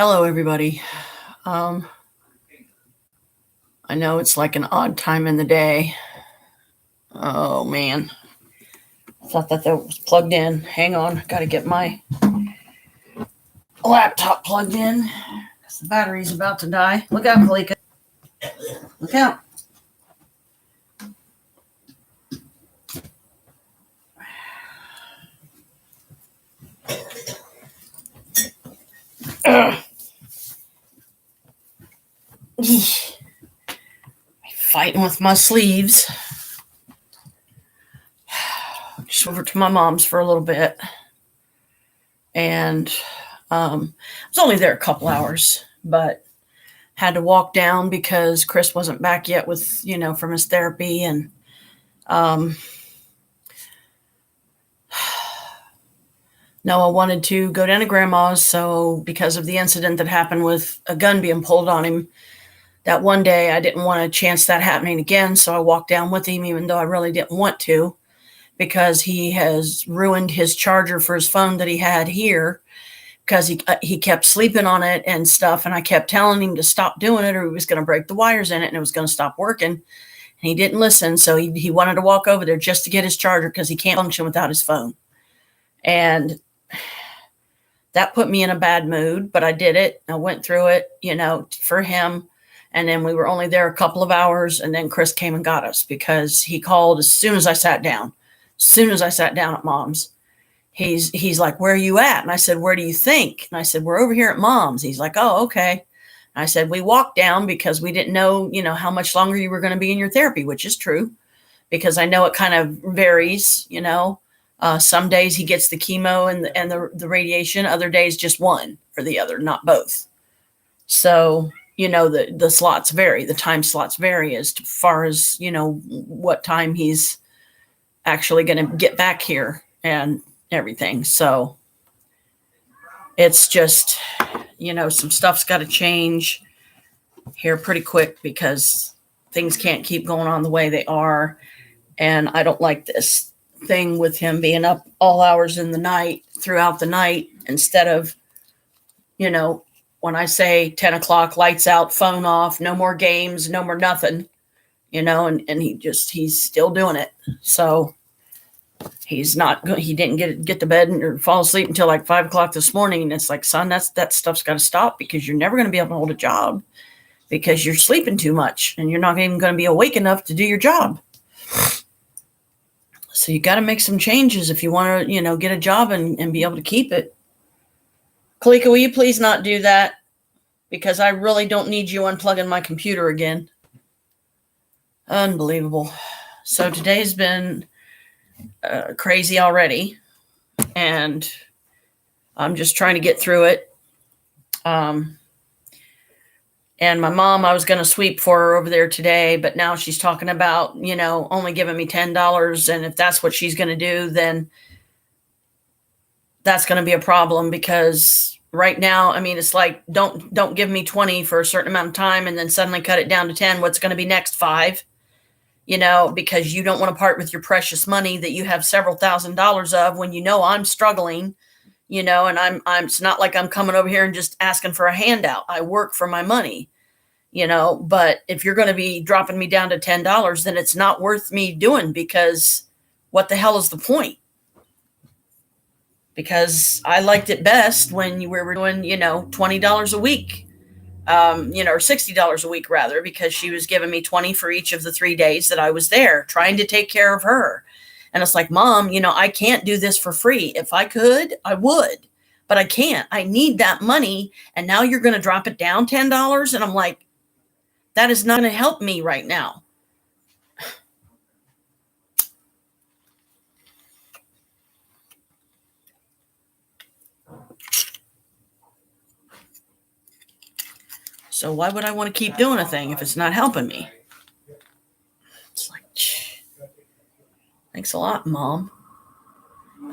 Hello, everybody. I know it's like an odd time in the day. Oh, man. I thought that was plugged in. Hang on. Got to get my laptop plugged in because the battery's about to die. Look out, Kalika. Look out. Fighting with my sleeves. Just over to my mom's for a little bit. And I was only there a couple hours, but had to walk down because Chris wasn't back yet with, from his therapy. And Noah wanted to go down to grandma's. So because of the incident that happened with a gun being pulled on him that one day, I didn't want to chance that happening again. So I walked down with him, even though I really didn't want to, because he has ruined his charger for his phone that he had here because he kept sleeping on it and stuff. And I kept telling him to stop doing it or he was going to break the wires in it and it was going to stop working. And he didn't listen. So he wanted to walk over there just to get his charger because he can't function without his phone. And that put me in a bad mood, but I did it. I went through it, for him. And then we were only there a couple of hours. And then Chris came and got us because he called as soon as I sat down. As soon as I sat down at mom's, he's like, "Where are you at?" And I said, "Where do you think?" And I said, "We're over here at mom's." He's like, "Oh, okay." And I said, "We walked down because we didn't know, how much longer you were going to be in your therapy," which is true because I know it kind of varies, some days he gets the chemo and the radiation, other days just one or the other, not both. So, the slots vary, the time slots vary as far as, what time he's actually going to get back here and everything. So it's just, some stuff's got to change here pretty quick because things can't keep going on the way they are. And I don't like this thing with him being up all hours in the night throughout the night instead of, when I say 10 o'clock, lights out, phone off, no more games, no more nothing, and he's still doing it. So he didn't get to bed or fall asleep until like 5 o'clock this morning. And it's like, son, that stuff's got to stop because you're never going to be able to hold a job because you're sleeping too much and you're not even going to be awake enough to do your job. So you got to make some changes if you want to, get a job and be able to keep it. Kalika, will you please not do that? Because I really don't need you unplugging my computer again. Unbelievable. So today's been crazy already. And I'm just trying to get through it. And my mom, I was going to sweep for her over there today, but now she's talking about, only giving me $10. And if that's what she's going to do, then that's going to be a problem because right now, it's like, don't give me 20 for a certain amount of time and then suddenly cut it down to 10. What's going to be next? 5, because you don't want to part with your precious money that you have several $1,000s of when I'm struggling, and it's not like I'm coming over here and just asking for a handout. I work for my money, but if you're going to be dropping me down to $10, then it's not worth me doing because what the hell is the point? Because I liked it best when we were doing, $20 a week, or $60 a week rather, because she was giving me 20 for each of the 3 days that I was there trying to take care of her. And it's like, Mom, I can't do this for free. If I could, I would, but I can't. I need that money. And now you're going to drop it down $10. And I'm like, that is not going to help me right now. So why would I want to keep doing a thing if it's not helping me? It's like, thanks a lot, Mom.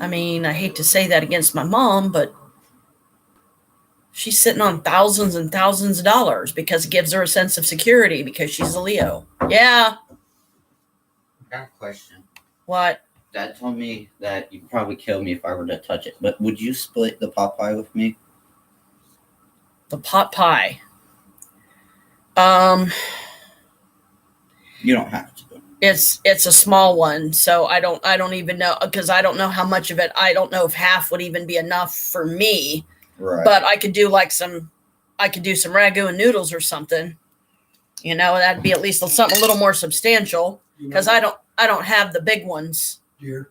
I hate to say that against my mom, but she's sitting on thousands and thousands of dollars because it gives her a sense of security because she's a Leo. Yeah. I got a question. What? Dad told me that you'd probably kill me if I were to touch it, but would you split the Popeye with me? The pot pie. You don't have to. It's a small one, so I don't even know, because I don't know how much of it. I don't know if half would even be enough for me. Right. But I could do some ragu and noodles or something. That'd be at least something a little more substantial, because I don't have the big ones. Dear,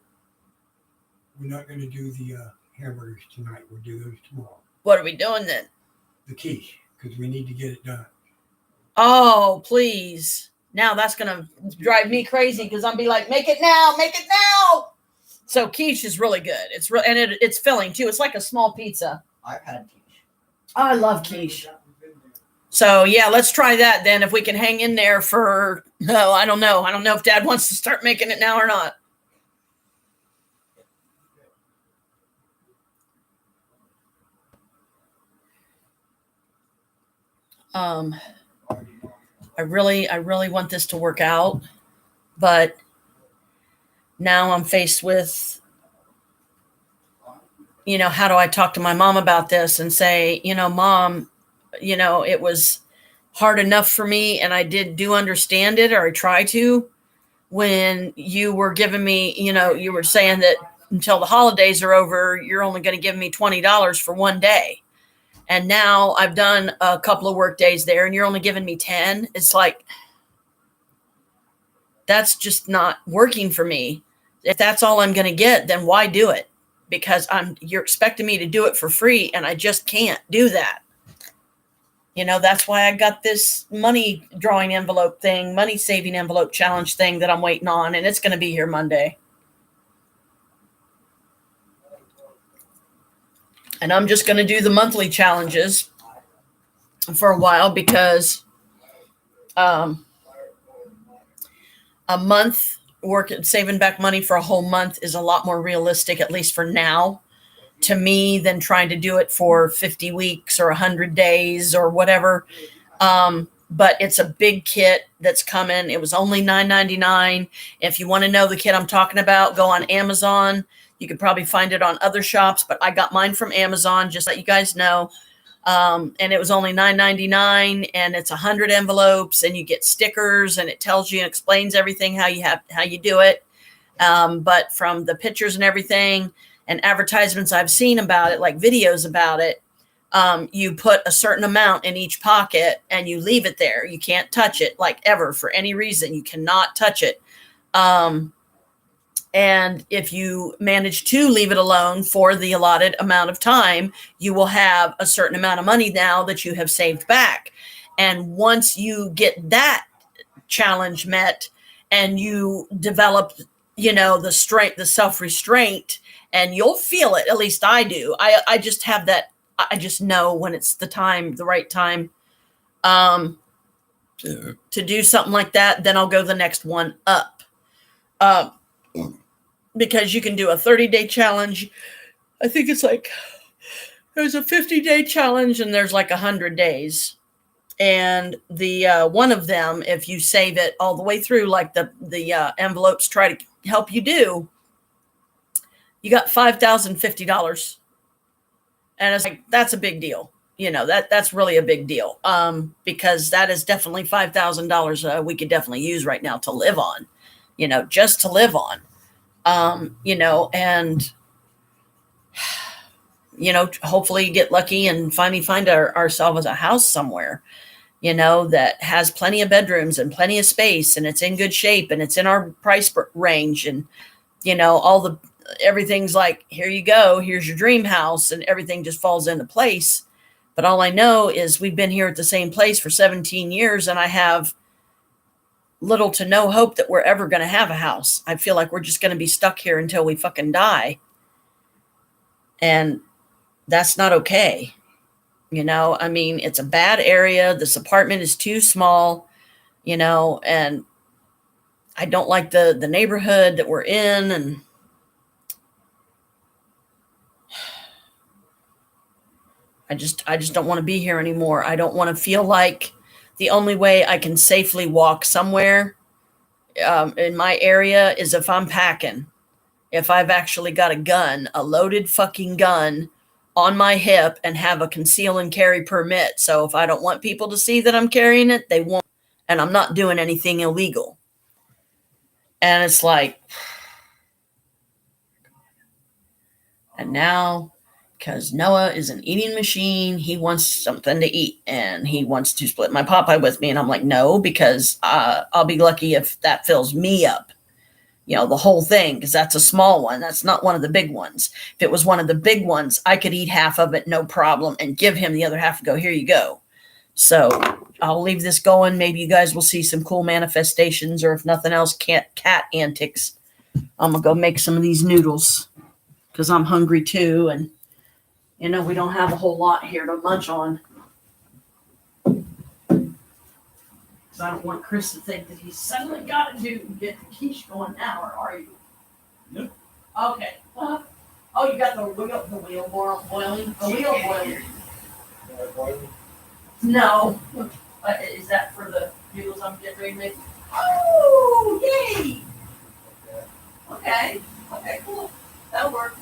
we're not going to do the hamburgers tonight. We'll do those tomorrow. What are we doing then? The quiche, because we need to get it done. Oh, please. Now that's going to drive me crazy, because I'll be like, make it now, make it now. So quiche is really good. It's filling too. It's like a small pizza. I've had quiche. I love quiche. So yeah, let's try that then. If we can hang in there for, I don't know. I don't know if Dad wants to start making it now or not. I really want this to work out, but now I'm faced with, how do I talk to my mom about this and say, Mom, it was hard enough for me, and I do understand it, or I try to, when you were giving me, you were saying that until the holidays are over, you're only going to give me $20 for one day. And now I've done a couple of work days there, and you're only giving me 10. It's like, that's just not working for me. If that's all I'm going to get, then why do it? Because you're expecting me to do it for free, and I just can't do that. That's why I got this money drawing envelope thing, money saving envelope challenge thing that I'm waiting on, and it's going to be here Monday. And I'm just going to do the monthly challenges for a while, because a month saving back money for a whole month is a lot more realistic, at least for now, to me, than trying to do it for 50 weeks or 100 days or whatever. But it's a big kit that's coming. It was only $9.99. If you want to know the kit I'm talking about, go on Amazon. You could probably find it on other shops, but I got mine from Amazon, just to let you guys know. And it was only $9.99, and it's 100 envelopes, and you get stickers, and it tells you and explains everything, how you do it. But from the pictures and everything and advertisements I've seen about it, like videos about it, you put a certain amount in each pocket and you leave it there. You can't touch it, like, ever, for any reason. You cannot touch it. And if you manage to leave it alone for the allotted amount of time, you will have a certain amount of money now that you have saved back. And once you get that challenge met, and you develop, the strength, the self-restraint, and you'll feel it. At least I do. I just have that. I just know when it's the right time, to do something like that. Then I'll go the next one up. Because you can do a 30-day challenge. I think it's like, there's a 50-day challenge, and there's like 100 days. And the one of them, if you save it all the way through, like the envelopes try to help you do, you got $5,050. And it's like, that's a big deal. That's really a big deal. Because that is definitely $5,000 we could definitely use right now to live on, just to live on. And hopefully get lucky and finally find ourselves a house somewhere, that has plenty of bedrooms and plenty of space, and it's in good shape, and it's in our price range. And, everything's like, here you go, here's your dream house, and everything just falls into place. But all I know is we've been here at the same place for 17 years, and I have little to no hope that we're ever going to have a house. I feel like we're just going to be stuck here until we fucking die. And that's not okay. It's a bad area. This apartment is too small, and I don't like the neighborhood that we're in. And I just don't want to be here anymore. I don't want to feel like the only way I can safely walk somewhere in my area is if I'm packing. If I've actually got a gun, a loaded fucking gun, on my hip and have a conceal and carry permit. So if I don't want people to see that I'm carrying it, they won't. And I'm not doing anything illegal. And it's like, and now, because Noah is an eating machine, he wants something to eat and he wants to split my Popeye with me. And I'm like, no, because I'll be lucky if that fills me up. The whole thing, because that's a small one. That's not one of the big ones. If it was one of the big ones, I could eat half of it, no problem, and give him the other half and go, here you go. So I'll leave this going. Maybe you guys will see some cool manifestations, or if nothing else, cat antics. I'm going to go make some of these noodles because I'm hungry too. And, we don't have a whole lot here to munch on. So I don't want Chris to think that he's suddenly got to get the quiche going now, or are you? Nope. Okay. Oh, you got the wheel boiling? The wheel boiling? No. Is that for the noodles I'm getting ready to make? Oh, yay! Okay, cool. That'll work.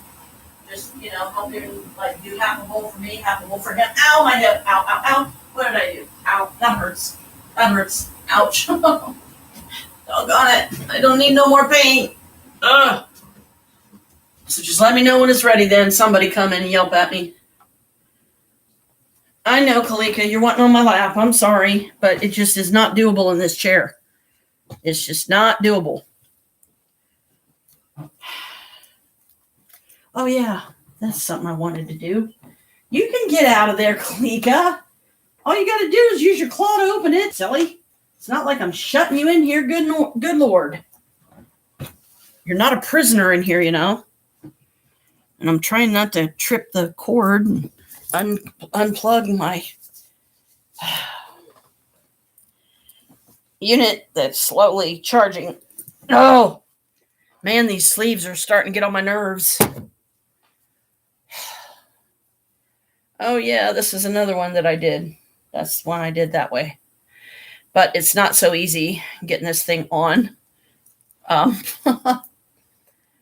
Just, help him, do half a bowl for me, half a bowl for him. Ow, my hip. Ow, ow, ow. What did I do? Ow, that hurts. That hurts. Ouch. Doggone it. I don't need no more pain. Ugh. So just let me know when it's ready then. Somebody come in and yelp at me. I know, Kalika, you're wanting on my lap. I'm sorry, but it just is not doable in this chair. It's just not doable. Oh, yeah. That's something I wanted to do. You can get out of there, Kalika. All you got to do is use your claw to open it, silly. It's not like I'm shutting you in here, good Lord. You're not a prisoner in here, And I'm trying not to trip the cord and unplug my unit that's slowly charging. Oh, man, these sleeves are starting to get on my nerves. Oh, yeah, this is another one that I did. That's one I did that way. But it's not so easy getting this thing on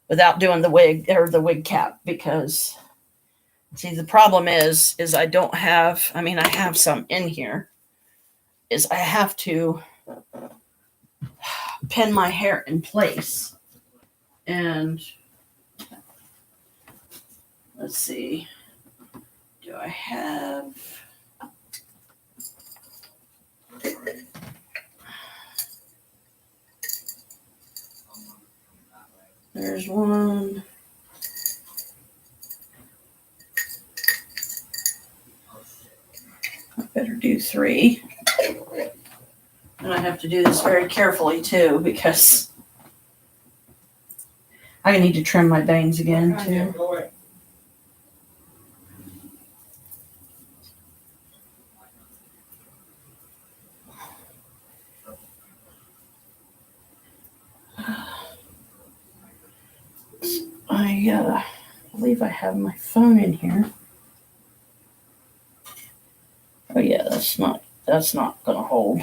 without doing the wig or the wig cap, because see, the problem is I don't have, I have some in here, is I have to pin my hair in place. And let's see, do I have, there's one. I better do 3. And I have to do this very carefully too, because I need to trim my bangs again too. Go away. I believe I have my phone in here. Oh yeah, that's not gonna hold.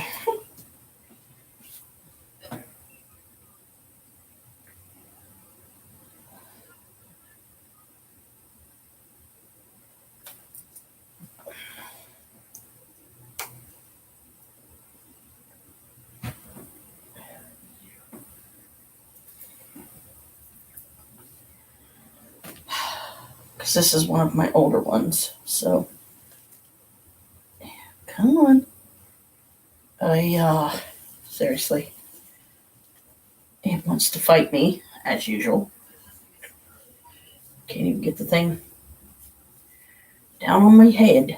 Because this is one of my older ones, so come on. Seriously. It wants to fight me, as usual. Can't even get the thing down on my head.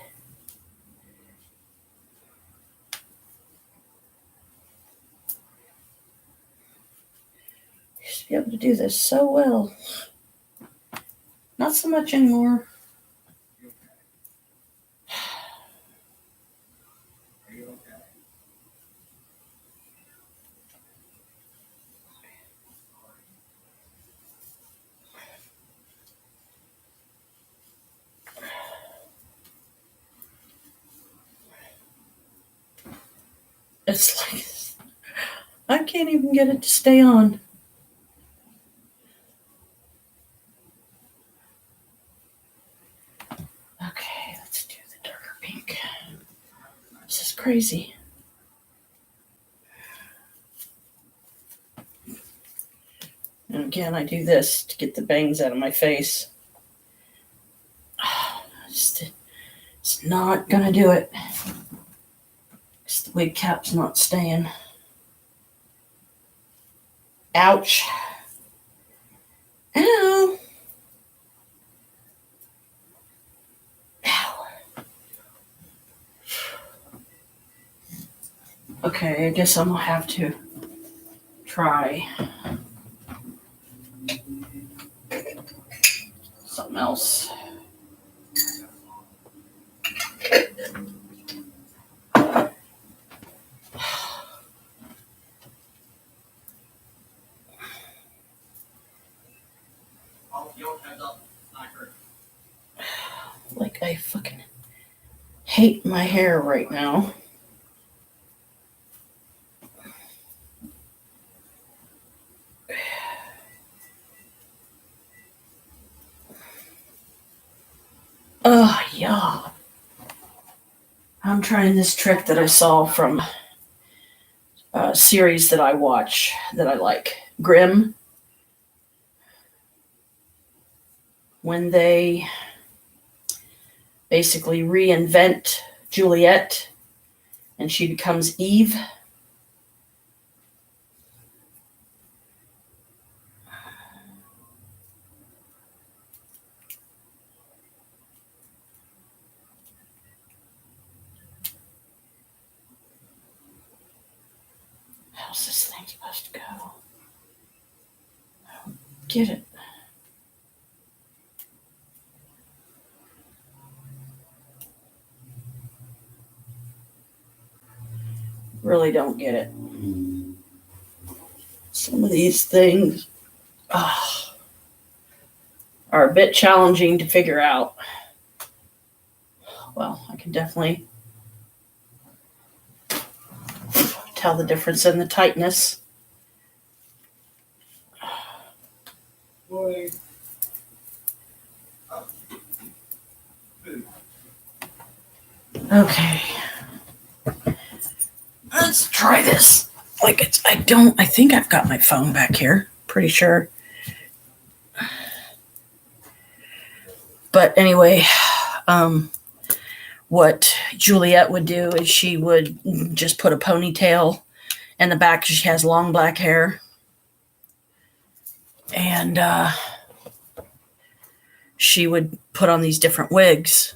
Used to be able to do this so well. Not so much anymore. Are you okay? It's like, I can't even get it to stay on. crazy. And again, I do this to get the bangs out of my face. It's not gonna do it. Because the wig cap's not staying. Ouch. Ow. Ow. Okay, I guess I'm gonna have to try something else. Like I fucking hate my hair right now. Oh, yeah. I'm trying this trick that I saw from a series that I watch that I like. Grimm. When they basically reinvent Juliet and she becomes Eve. How's this thing supposed to go? I don't get it. Really don't get it. Some of these things are a bit challenging to figure out. Well, I can definitely tell the difference in the tightness. Okay. Let's try this. I think I've got my phone back here. Pretty sure. But anyway, what Juliet would do is she would just put a ponytail in the back. She has long black hair. And she would put on these different wigs.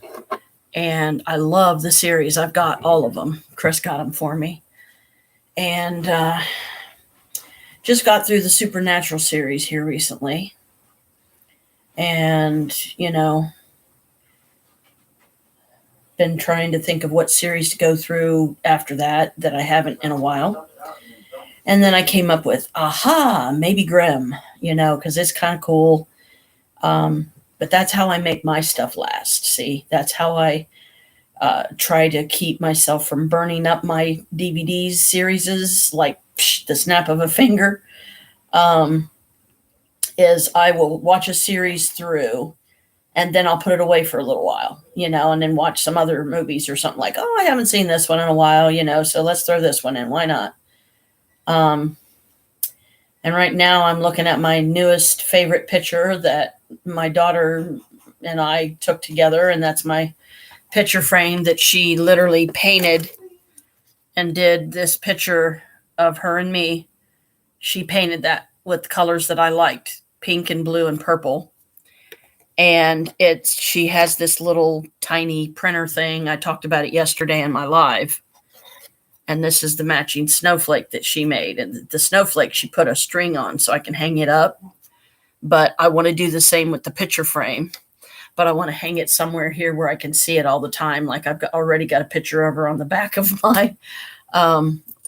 And I love the series. I've got all of them. Chris got them for me. And just got through the Supernatural series here recently. And, been trying to think of what series to go through after that I haven't in a while. And then I came up with, maybe Grimm, because it's kind of cool. But that's how I make my stuff last. See, that's how I try to keep myself from burning up my DVDs series like the snap of a finger. Is I will watch a series through and then I'll put it away for a little while, and then watch some other movies or something like, I haven't seen this one in a while, so let's throw this one in. Why not? And right now I'm looking at my newest favorite picture that my daughter and I took together. And that's my picture frame that she literally painted and did this picture of her and me. She painted that with colors that I liked, pink and blue and purple. And she has this little tiny printer thing. I talked about it yesterday in my live. And this is the matching snowflake that she made. And the snowflake, she put a string on so I can hang it up. But I want to do the same with the picture frame. But I want to hang it somewhere here where I can see it all the time. Like I've already got a picture of her on the back of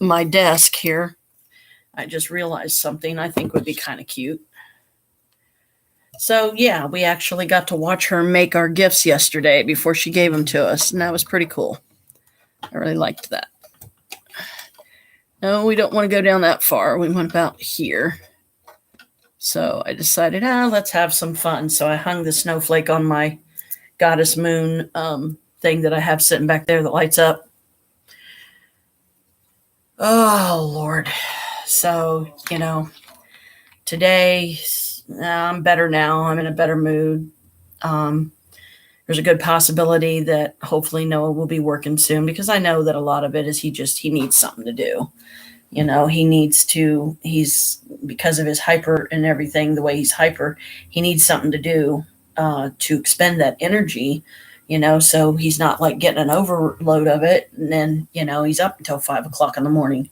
my desk here. I just realized something I think would be kind of cute. So, yeah, we actually got to watch her make our gifts yesterday before she gave them to us. And that was pretty cool. I really liked that. No, we don't want to go down that far. We went about here. So I decided, let's have some fun. So I hung the snowflake on my Goddess Moon thing that I have sitting back there that lights up. Oh, Lord. So, today I'm better now. I'm in a better mood. Um, there's a good possibility that hopefully Noah will be working soon, because I know that a lot of it is he needs something to do. He's because of his hyper and everything, the way he's hyper, he needs something to do to expend that energy, so he's not like getting an overload of it. And then, he's up until 5 o'clock in the morning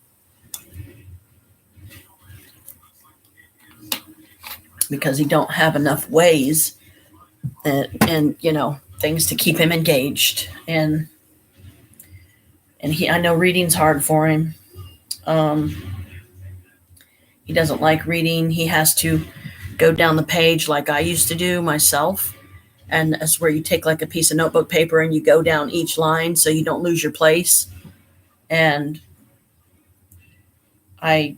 because he don't have enough ways and things to keep him engaged. And I know reading's hard for him. He doesn't like reading. He has to go down the page like I used to do myself. And that's where you take like a piece of notebook paper and you go down each line so you don't lose your place. And I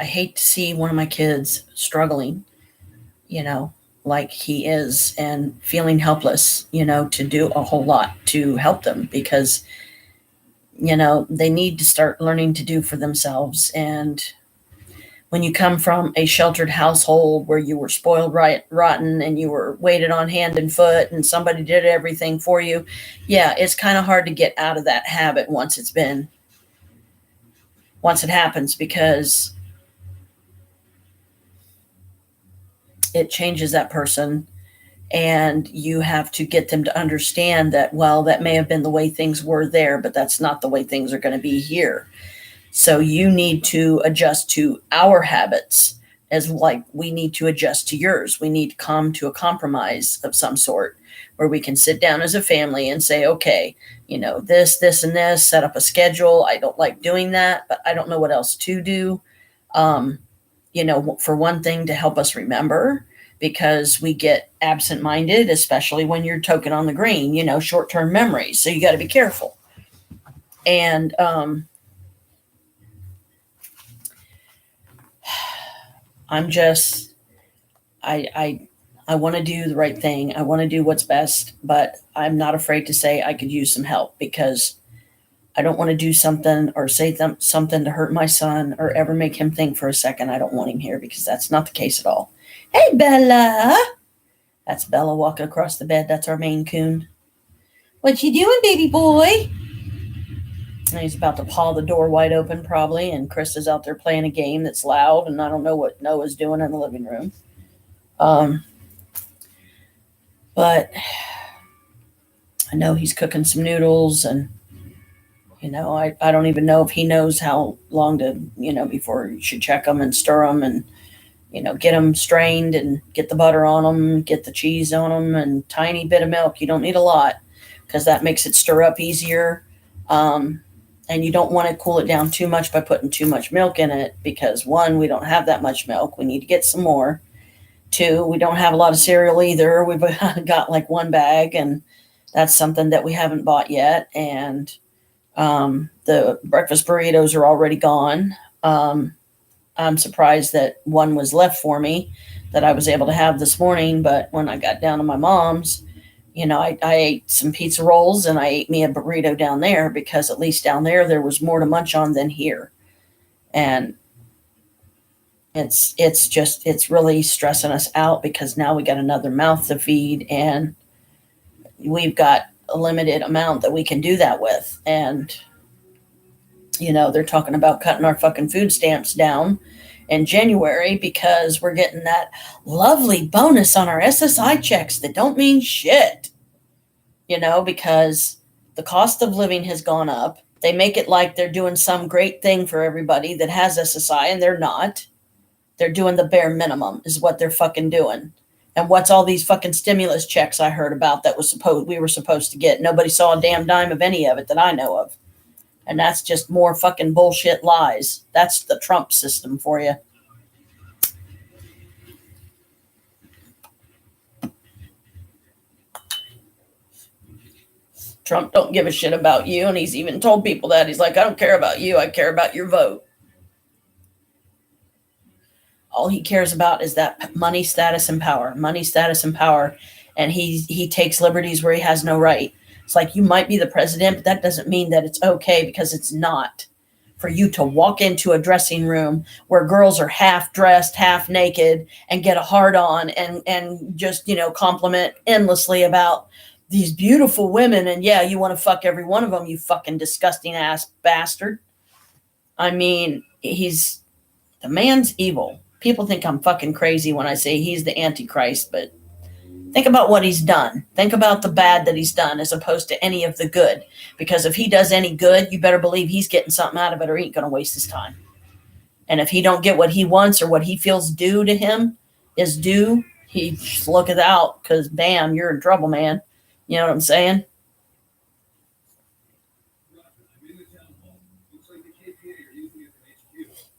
hate to see one of my kids struggling, like he is, and feeling helpless, to do a whole lot to help them, because, they need to start learning to do for themselves. And when you come from a sheltered household where you were spoiled rotten and you were waited on hand and foot and somebody did everything for you, yeah, it's kind of hard to get out of that habit once it happens, because it changes that person, and you have to get them to understand that, well, that may have been the way things were there, but that's not the way things are going to be here. So you need to adjust to our habits as like we need to adjust to yours. We need to come to a compromise of some sort where we can sit down as a family and say, okay, this, and this, set up a schedule. I don't like doing that, but I don't know what else to do. For one thing, to help us remember, because we get absent-minded, especially when you're token on the green, short-term memories. So you got to be careful. And, I want to do the right thing. I want to do what's best, but I'm not afraid to say I could use some help, because I don't want to do something or say something to hurt my son or ever make him think for a second I don't want him here, because that's not the case at all. Hey, Bella. That's Bella walking across the bed. That's our Maine Coon. What you doing, baby boy? And he's about to paw the door wide open, probably, and Krista's out there playing a game that's loud, and I don't know what Noah's doing in the living room. But I know he's cooking some noodles, and, I don't even know if he knows how long to, before you should check them and stir them and, get them strained and get the butter on them, get the cheese on them, and tiny bit of milk. You don't need a lot, because that makes it stir up easier. And you don't want to cool it down too much by putting too much milk in it, because one, we don't have that much milk. We need to get some more. Two, we don't have a lot of cereal either. We've got like one bag, and that's something that we haven't bought yet. And the breakfast burritos are already gone. I'm surprised that one was left for me that I was able to have this morning. But when I got down to my mom's, I ate some pizza rolls and I ate me a burrito down there, because at least down there was more to munch on than here. And it's really stressing us out, because now we got another mouth to feed, and we've got a limited amount that we can do that with. And, they're talking about cutting our fucking food stamps down in January, because we're getting that lovely bonus on our SSI checks that don't mean shit, because the cost of living has gone up. They make it like they're doing some great thing for everybody that has SSI, and they're not. They're doing the bare minimum is what they're fucking doing. And what's all these fucking stimulus checks I heard about that we were supposed to get? Nobody saw a damn dime of any of it that I know of. And that's just more fucking bullshit lies. That's the Trump system for you. Trump don't give a shit about you, and he's even told people that. He's like, I don't care about you, I care about your vote. All he cares about is that money, status, and power. Money, status, and power. And he takes liberties where he has no right. It's like, you might be the president, but that doesn't mean that it's okay, because it's not. for you to walk into a dressing room where girls are half dressed, half naked, and get a hard on and just, compliment endlessly about these beautiful women. And yeah, you want to fuck every one of them, you fucking disgusting ass bastard. I mean, the man's evil. People think I'm fucking crazy when I say he's the Antichrist, but think about what he's done. Think about the bad that he's done as opposed to any of the good. Because if he does any good, you better believe he's getting something out of it or he ain't going to waste his time. And if he don't get what he wants or what he feels due to him is due, he just look it out because bam, you're in trouble, man. You know what I'm saying?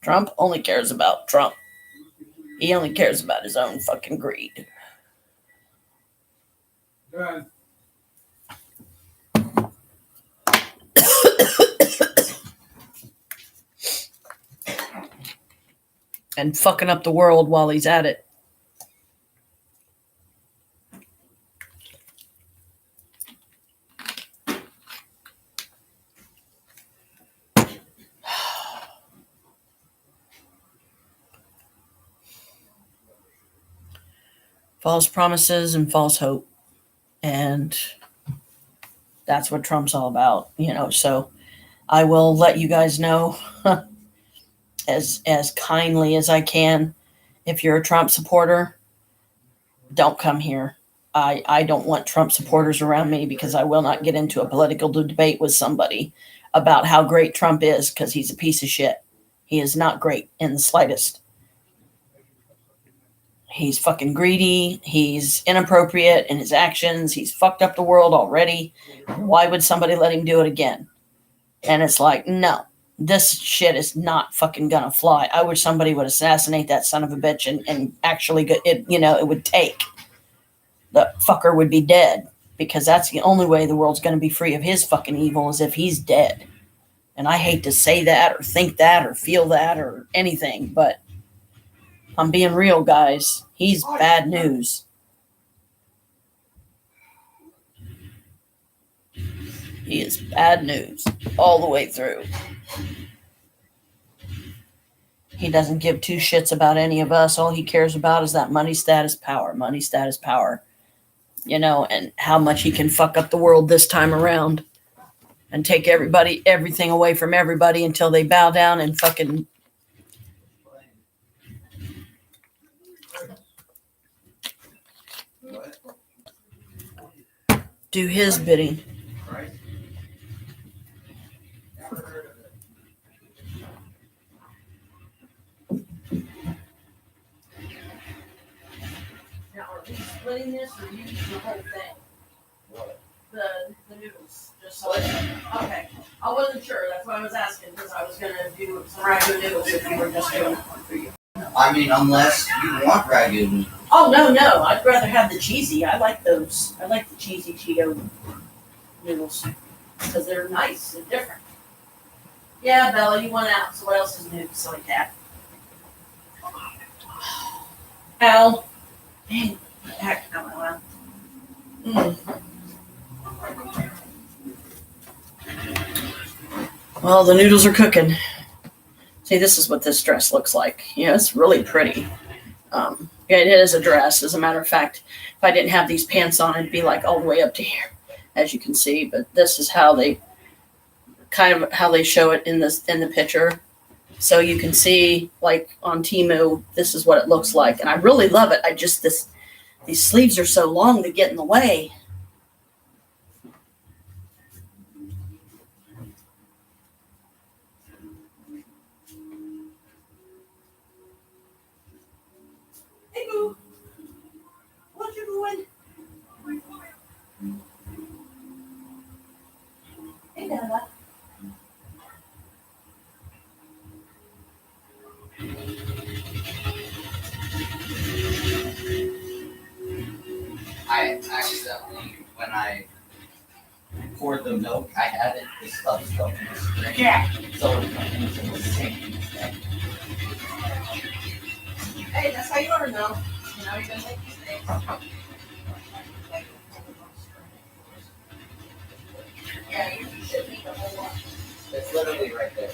Trump only cares about Trump. He only cares about his own fucking greed. Done. And fucking up the world while he's at it. False promises and false hope. And that's what Trump's all about, so I will let you guys know as kindly as I can. If you're a Trump supporter, don't come here. I don't want Trump supporters around me because I will not get into a political debate with somebody about how great Trump is because he's a piece of shit. He is not great in the slightest. He's fucking greedy. He's inappropriate in his actions. He's fucked up the world already. Why would somebody let him do it again? And it's like, no, this shit is not fucking gonna fly. I wish somebody would assassinate that son of a bitch and actually get it, it would take. The fucker would be dead because that's the only way the world's gonna be free of his fucking evil is if he's dead. And I hate to say that or think that or feel that or anything, but I'm being real, guys. He's bad news. He is bad news all the way through. He doesn't give two shits about any of us. All he cares about is that money, status, power. Money, status, power. And how much he can fuck up the world this time around and take everything away from everybody until they bow down and fucking do his bidding. Now, are we splitting this or you eating the whole thing? What? The noodles. Just so okay. I wasn't sure. That's why I was asking because I was gonna do some ragu noodles if you were just doing one for you. I mean, unless you want ragu. Oh no! I'd rather have the cheesy. I like those. I like the cheesy Cheeto noodles because they're nice and different. Yeah, Bella, you went out. So what else is new, silly cat? Al, dang, heck, no, I went. Well, the noodles are cooking. See, this is what this dress looks like. Yeah, it's really pretty. It is a dress. As a matter of fact, if I didn't have these pants on, it'd be like all the way up to here, as you can see. But this is how they show it in the picture. So you can see, like on Temu, this is what it looks like, and I really love it. These sleeves are so long they get in the way. Hey, boo. What you doing? Hey, Dada. I accidentally, when I poured the milk, I had it the stuff in the string. Yeah. So it was sinking. Hey, that's how you learn, though. You know, you're gonna make mistakes. Yeah, you should make a whole lot. It's literally right there.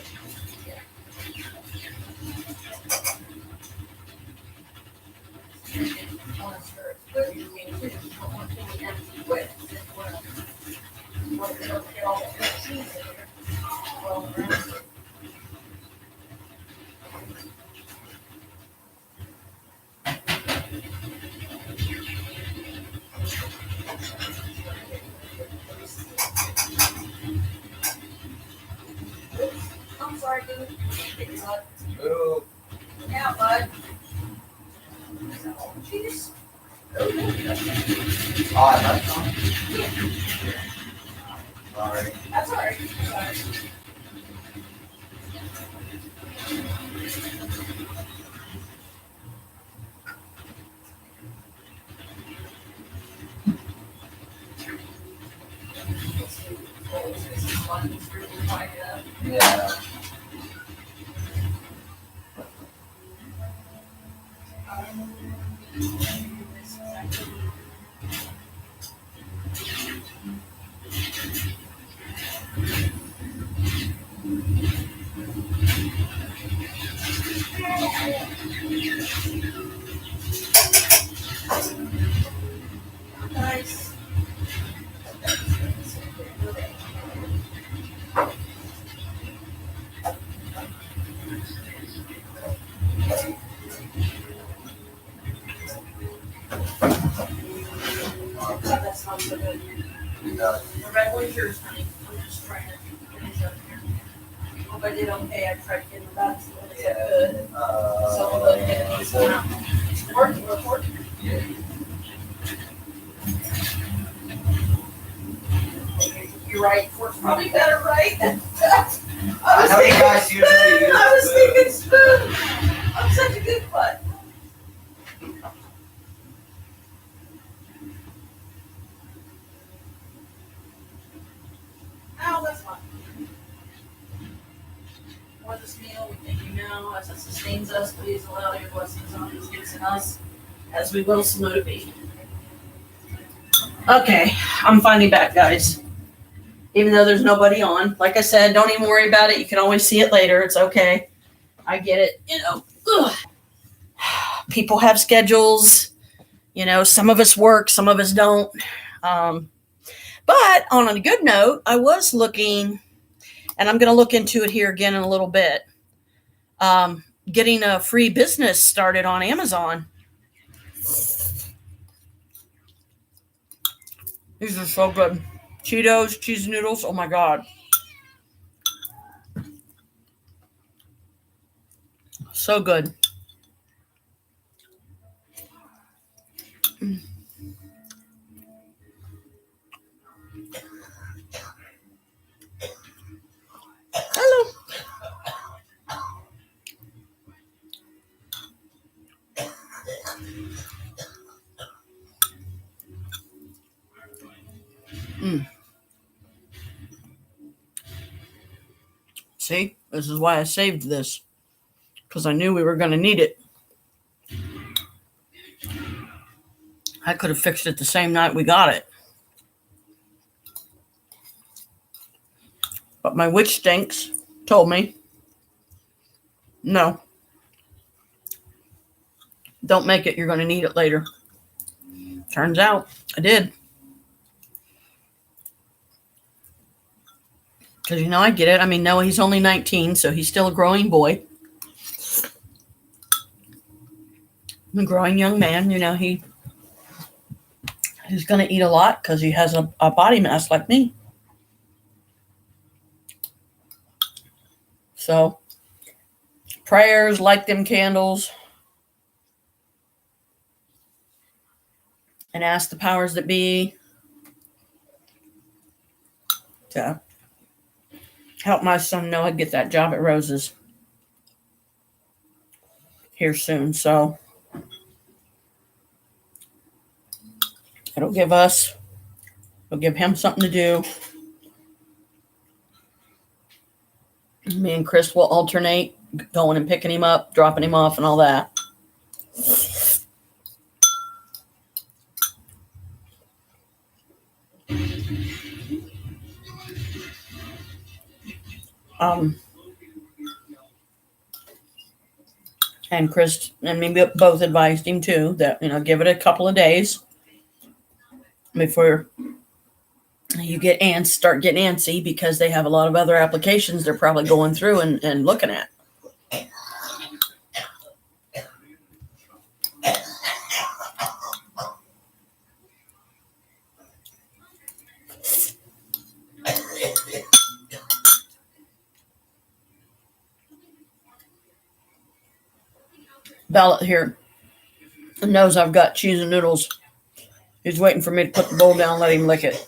with you, me too. Don't want to be empty with. Want to get all the cheese in here. Well, I'm sorry, dude. Ooh. Yeah, bud. Cheese. Oh, I left some. Sorry. That's all right. Sorry. Yeah. Nice. God, that smells so good. Yeah. The red one's yours, honey. I'm just trying to finish up here. Hope I did okay. I tried to get the back so it's good. So we'll go ahead and use them out. Work. Yeah. You're right. Fork's probably better, right? I know you guys usually use I was spoon. thinking spoon. I'm such a good butt. Ow, that's fine. For this meal, we thank you now as it sustains us. Please allow your blessings on these gifts in us as we will salute it be. Okay, I'm finally back, guys. Even though there's nobody on. Like I said, don't even worry about it. You can always see it later. It's okay. I get it. Ugh. People have schedules. Some of us work, some of us don't. But on a good note, I was looking, and I'm going to look into it here again in a little bit, getting a free business started on Amazon. These are so good. Cheetos, cheese noodles. Oh my God. So good. Hello. See, this is why I saved this, because I knew we were going to need it. I could have fixed it the same night we got it. But my witch stinks told me, no, don't make it. You're going to need it later. Turns out I did. Because, I get it. I mean, Noah, he's only 19, so he's still a growing boy. A growing young man, he's going to eat a lot because he has a body mass like me. So, prayers, light them candles, and ask the powers that be to help my son Noah get that job at Rose's here soon. So it'll give him something to do. Me and Chris will alternate going and picking him up, dropping him off, and all that. And Chris and me both advised him too that, give it a couple of days before you start getting antsy because they have a lot of other applications they're probably going through and looking at. Bella here knows I've got cheese and noodles. He's waiting for me to put the bowl down and let him lick it.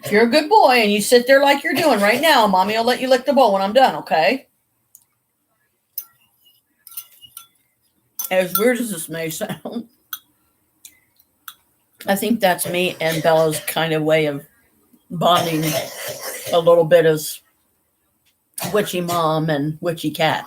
If you're a good boy and you sit there like you're doing right now, Mommy will let you lick the bowl when I'm done, okay? As weird as this may sound, I think that's me and Bella's kind of way of bonding a little bit as witchy mom and witchy cat.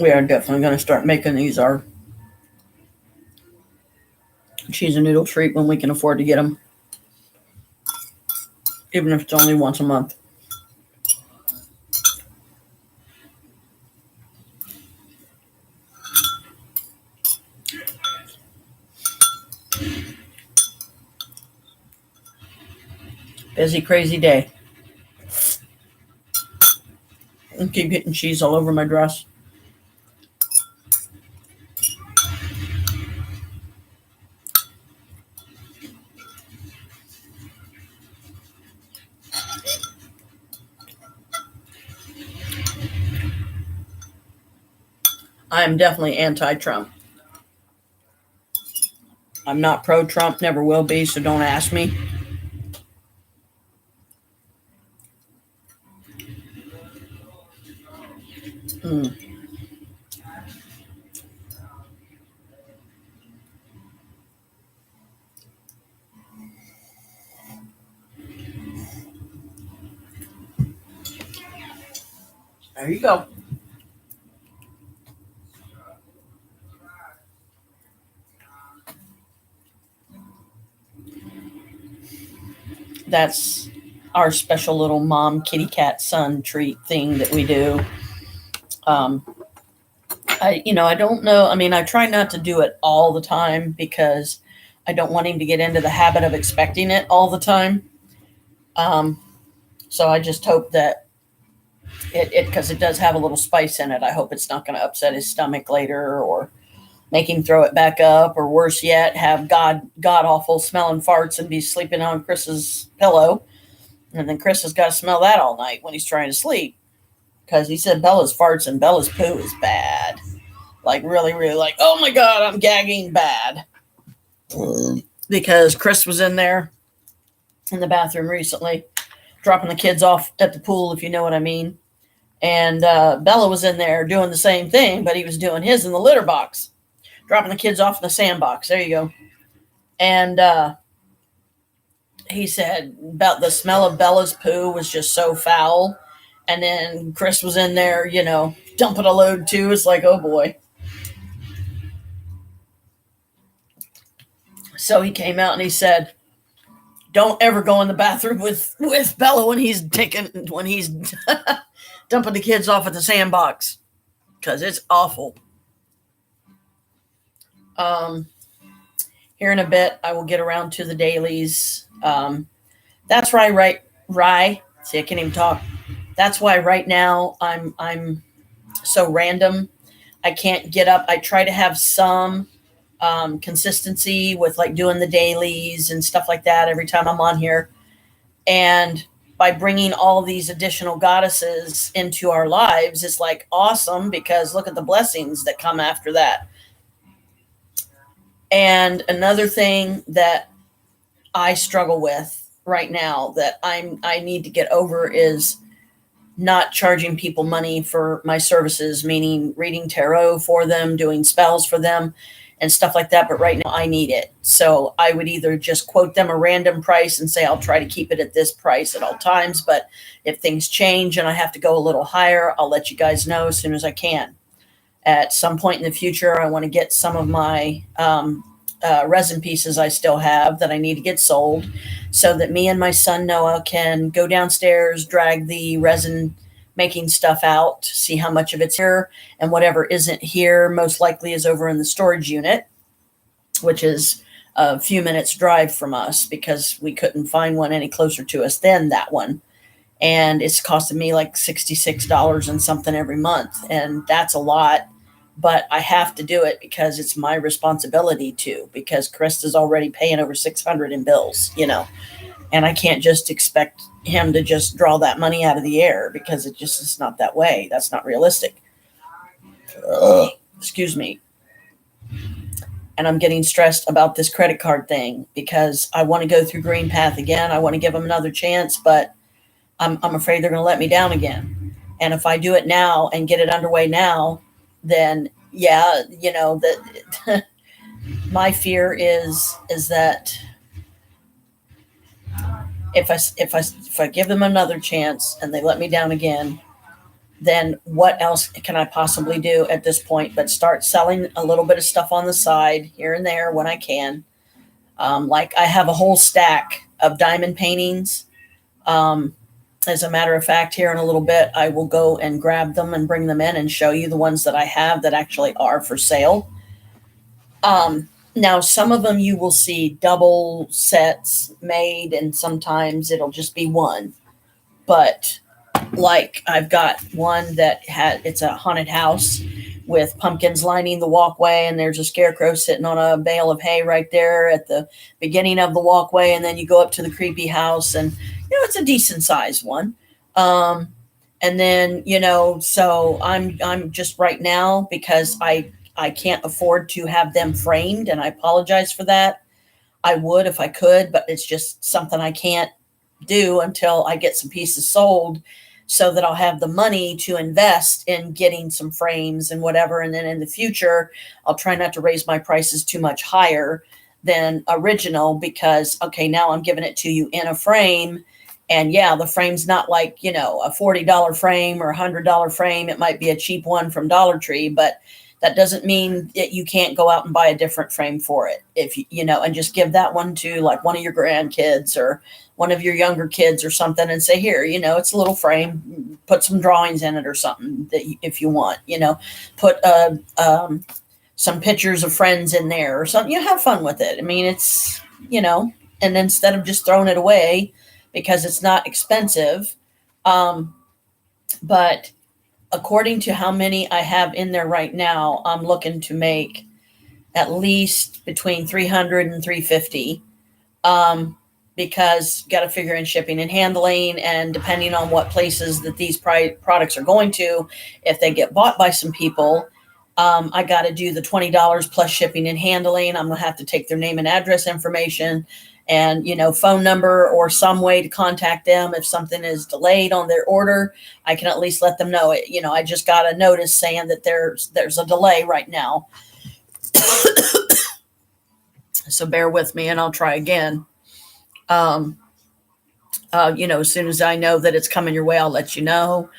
We are definitely going to start making these our cheese and noodle treat when we can afford to get them. Even if it's only once a month. Busy, crazy day. I keep getting cheese all over my dress. I am definitely anti-Trump. I'm not pro-Trump, never will be, so don't ask me. There you go. That's our special little mom kitty cat son treat thing that we do. I don't know. I mean, I try not to do it all the time because I don't want him to get into the habit of expecting it all the time. So I just hope that because it does have a little spice in it, I hope it's not going to upset his stomach later or make him throw it back up, or worse yet, have god awful smelling farts and be sleeping on Chris's pillow. And then Chris has got to smell that all night when he's trying to sleep. Because he said Bella's farts and Bella's poo is bad. Like really, really like, oh my God, I'm gagging bad. Because Chris was in there in the bathroom recently, dropping the kids off at the pool, if you know what I mean. And Bella was in there doing the same thing, but he was doing his in the litter box, dropping the kids off in the sandbox. There you go. And he said about the smell of Bella's poo was just so foul. And then Chris was in there, dumping a load too. It's like, oh boy. So he came out and he said, don't ever go in the bathroom with Bella when he's dumping the kids off at the sandbox, because it's awful. Here in a bit, I will get around to the dailies. That's right. See, I can't even talk. That's why right now I'm so random. I can't get up. I try to have some consistency with like doing the dailies and stuff like that every time I'm on here. And by bringing all these additional goddesses into our lives is like awesome, because look at the blessings that come after that. And another thing that I struggle with right now that I need to get over is not charging people money for my services, meaning reading tarot for them, doing spells for them, and stuff like that. But right now I need it. So I would either just quote them a random price and say, I'll try to keep it at this price at all times. But if things change and I have to go a little higher, I'll let you guys know as soon as I can. At some point in the future, I want to get some of my resin pieces I still have that I need to get sold, so that me and my son Noah can go downstairs, drag the resin making stuff out, see how much of it's here, and whatever isn't here most likely is over in the storage unit, which is a few minutes drive from us, because we couldn't find one any closer to us than that one. And it's costing me like $66 and something every month, and that's a lot. But I have to do it because it's my responsibility to, because Krista's already paying over $600 in bills, and I can't just expect him to just draw that money out of the air, because it's not that way. That's not realistic. Excuse me. And I'm getting stressed about this credit card thing, because I want to go through Green Path again. I want to give them another chance, but I'm afraid they're going to let me down again. And if I do it now and get it underway now, then that my fear is that if I give them another chance and they let me down again, then what else can I possibly do at this point but start selling a little bit of stuff on the side here and there when I can. Like I have a whole stack of diamond paintings. As a matter of fact, here in a little bit, I will go and grab them and bring them in and show you the ones that I have that actually are for sale. Now, some of them you will see double sets made, and sometimes it'll just be one. But like I've got one that it's a haunted house with pumpkins lining the walkway, and there's a scarecrow sitting on a bale of hay right there at the beginning of the walkway, and then you go up to the creepy house, and it's a decent sized one. And then, so I'm just right now, because I can't afford to have them framed, and I apologize for that. I would if I could, but it's just something I can't do until I get some pieces sold, so that I'll have the money to invest in getting some frames and whatever. And then in the future, I'll try not to raise my prices too much higher than original, because, okay, now I'm giving it to you in a frame. And yeah, the frame's not like, a $40 frame or $100 frame. It might be a cheap one from Dollar Tree, but that doesn't mean that you can't go out and buy a different frame for it. If and just give that one to like one of your grandkids or one of your younger kids or something, and say, here, it's a little frame, put some drawings in it or something that if you want, put some pictures of friends in there or something. Have fun with it. I mean, it's, and instead of just throwing it away, because it's not expensive. But according to how many I have in there right now, I'm looking to make at least between 300 and 350. Because got to figure in shipping and handling, and depending on what places that these products are going to, if they get bought by some people, I got to do the $20 plus shipping and handling. I'm going to have to take their name and address information, and, phone number or some way to contact them. If something is delayed on their order, I can at least let them know it. I just got a notice saying that there's a delay right now. So bear with me and I'll try again. As soon as I know that it's coming your way, I'll let you know.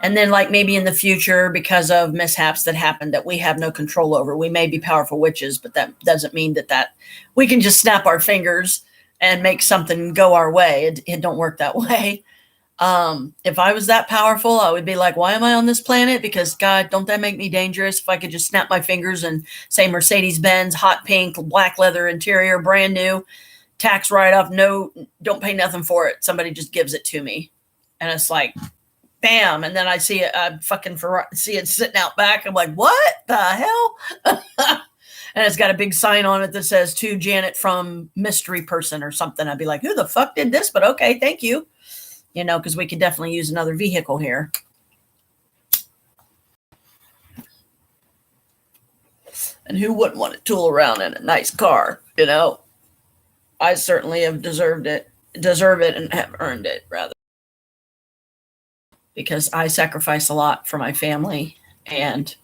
And then like maybe in the future, because of mishaps that happen that we have no control over, we may be powerful witches, but that doesn't mean that we can just snap our fingers and make something go our way. It don't work that way. If I was that powerful, I would be like, why am I on this planet? Because God, don't that make me dangerous? If I could just snap my fingers and say Mercedes-Benz, hot pink, black leather interior, brand new, tax write-off, no, don't pay nothing for it. Somebody just gives it to me. And it's like, bam. And then I see see it sitting out back. I'm like, what the hell? And it's got a big sign on it that says to Janet from mystery person or something. I'd be like, who the fuck did this? But okay, thank you. because we could definitely use another vehicle here. And who wouldn't want to tool around in a nice car, I certainly have deserve it and have earned it, rather. Because I sacrifice a lot for my family. And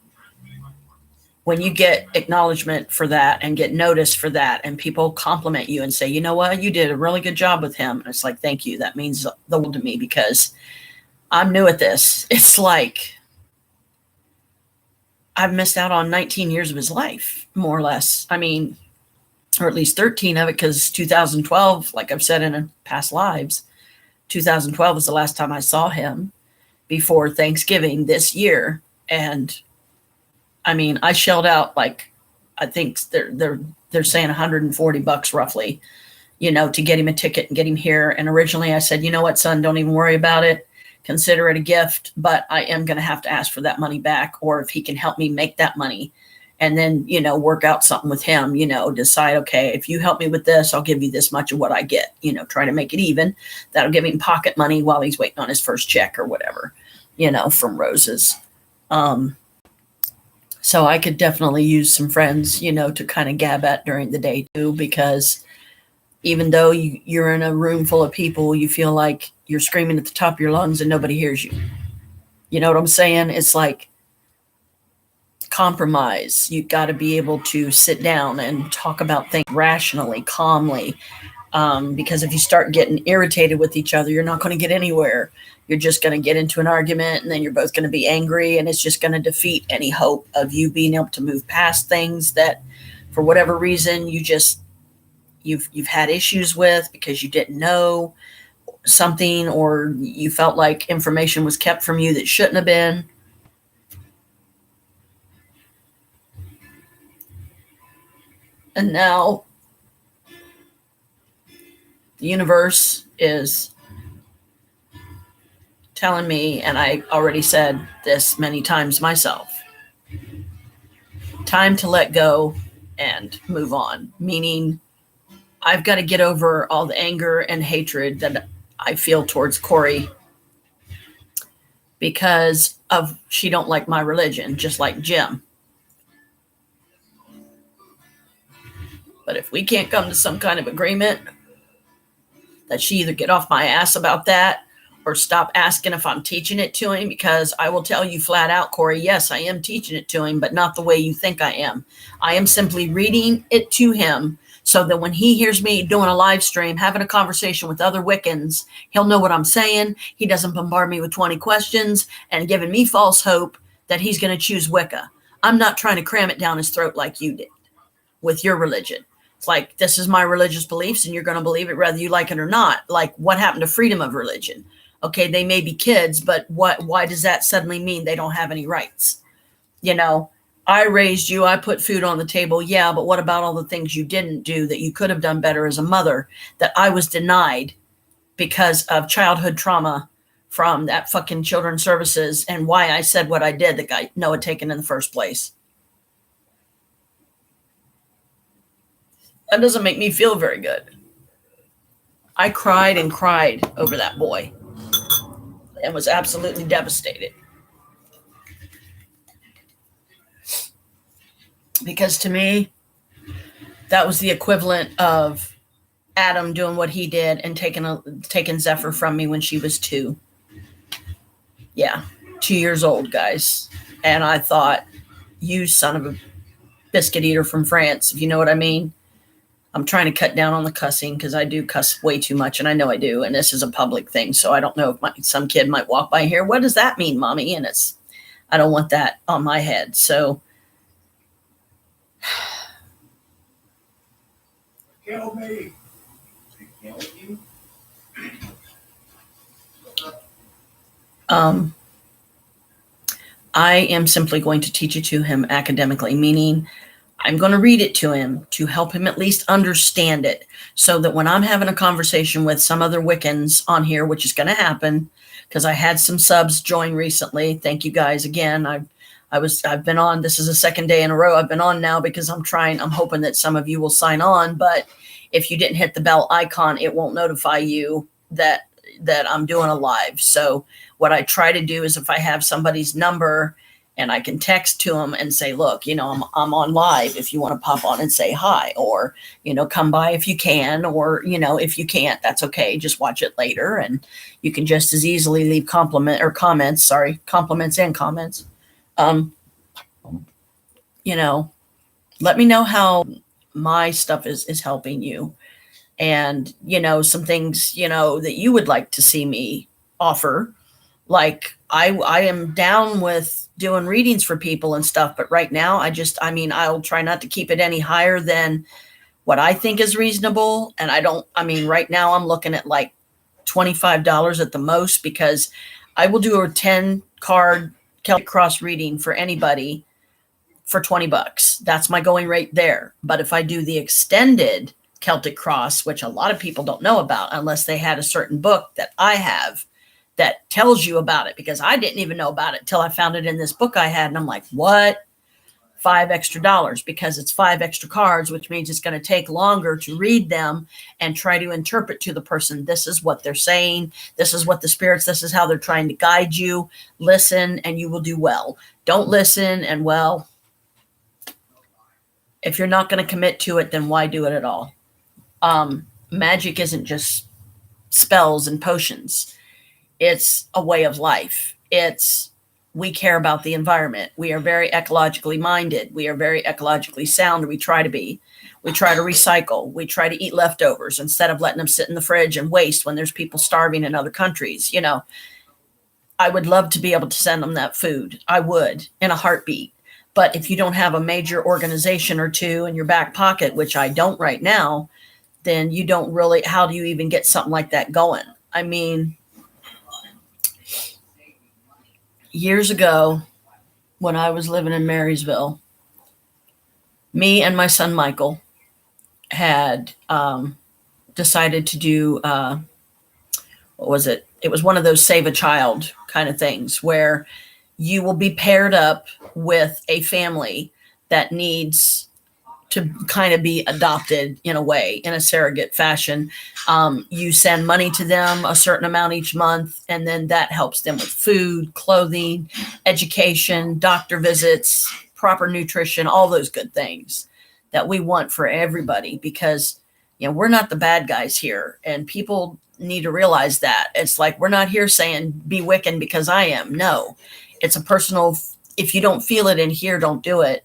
when you get acknowledgement for that and get noticed for that, and people compliment you and say, you know what, you did a really good job with him. And it's like, thank you. That means the world to me, because I'm new at this. It's like I've missed out on 19 years of his life, more or less. I mean, or at least 13 of it, because 2012, like I've said in past lives, 2012 was the last time I saw him before Thanksgiving this year. And I mean, I shelled out, like, I think they're saying $140 roughly, to get him a ticket and get him here. And originally I said, you know what, son, don't even worry about it. Consider it a gift, but I am going to have to ask for that money back, or if he can help me make that money, and then, work out something with him, decide, okay, if you help me with this, I'll give you this much of what I get, try to make it even. That'll give him pocket money while he's waiting on his first check or whatever, from Rose's. So I could definitely use some friends, to kind of gab at during the day too, because even though you're in a room full of people, you feel like you're screaming at the top of your lungs and nobody hears you. You know what I'm saying? It's like compromise. You've got to be able to sit down and talk about things rationally, calmly, because if you start getting irritated with each other, you're not going to get anywhere. You're just going to get into an argument, and then you're both going to be angry, and it's just going to defeat any hope of you being able to move past things that, for whatever reason, you've had issues with because you didn't know something, or you felt like information was kept from you that shouldn't have been. And now the universe is telling me, and I already said this many times myself, time to let go and move on. Meaning, I've got to get over all the anger and hatred that I feel towards Corey because of she don't like my religion, just like Jim. But if we can't come to some kind of agreement that she either get off my ass about that or stop asking if I'm teaching it to him, because I will tell you flat out, Corey, yes, I am teaching it to him, but not the way you think I am. I am simply reading it to him so that when he hears me doing a live stream, having a conversation with other Wiccans, he'll know what I'm saying. He doesn't bombard me with 20 questions and giving me false hope that he's going to choose Wicca. I'm not trying to cram it down his throat like you did with your religion. It's like, this is my religious beliefs and you're going to believe it whether you like it or not. Like, what happened to freedom of religion? Okay, they may be kids, but why does that suddenly mean they don't have any rights? I raised you, I put food on the table. Yeah, but what about all the things you didn't do that you could have done better as a mother that I was denied because of childhood trauma from that fucking children's services, and why I said what I did that got Noah taken in the first place? That doesn't make me feel very good. I cried and cried over that boy and was absolutely devastated. Because to me, that was the equivalent of Adam doing what he did and taking Zephyr from me when she was 2. Yeah, 2 years old, guys. And I thought, you son of a biscuit eater from France, if you know what I mean. I'm trying to cut down on the cussing because I do cuss way too much, and I know I do, and this is a public thing, so I don't know if some kid might walk by here. What does that mean, Mommy? And I don't want that on my head. So Kill me. Kill you? I am simply going to teach it to him academically, meaning I'm going to read it to him to help him at least understand it, so that when I'm having a conversation with some other Wiccans on here, which is going to happen because I had some subs join recently. Thank you guys again. I've been on. This is the second day in a row I've been on now because I'm hoping that some of you will sign on. But if you didn't hit the bell icon, it won't notify you that that I'm doing a live. So what I try to do is if I have somebody's number and I can text to them and say, look, I'm on live if you want to pop on and say hi, or, come by if you can, or, if you can't, that's okay. Just watch it later. And you can just as easily leave compliments and comments. Let me know how my stuff is helping you, and, some things, that you would like to see me offer. Like I am down with doing readings for people and stuff, but right now I'll try not to keep it any higher than what I think is reasonable. And right now I'm looking at like $25 at the most, because I will do a 10 card Celtic Cross reading for anybody for $20. That's my going rate there. But if I do the extended Celtic Cross, which a lot of people don't know about unless they had a certain book that I have that tells you about it, because I didn't even know about it till I found it in this book I had. And I'm like, what? $5 extra, because it's 5 extra cards, which means it's going to take longer to read them and try to interpret to the person. This is what they're saying. This is what this is how they're trying to guide you. Listen and you will do well. Don't listen. And well, if you're not going to commit to it, then why do it at all? Magic isn't just spells and potions. It's a way of life. We care about the environment. We are very ecologically minded. We are very ecologically sound. We try to be. We try to recycle. We try to eat leftovers instead of letting them sit in the fridge and waste when there's people starving in other countries. I would love to be able to send them that food. I would, in a heartbeat. But if you don't have a major organization or two in your back pocket, which I don't right now, then you don't really, how do you even get something like that going? I mean, years ago, when I was living in Marysville, me and my son Michael had decided to do, what was it? It was one of those save a child kind of things where you will be paired up with a family that needs to kind of be adopted in a way, in a surrogate fashion. You send money to them, a certain amount each month, and then that helps them with food, clothing, education, doctor visits, proper nutrition, all those good things that we want for everybody, because, we're not the bad guys here, and people need to realize that. It's like, we're not here saying be Wiccan because I am. No, it's a personal, if you don't feel it in here, don't do it.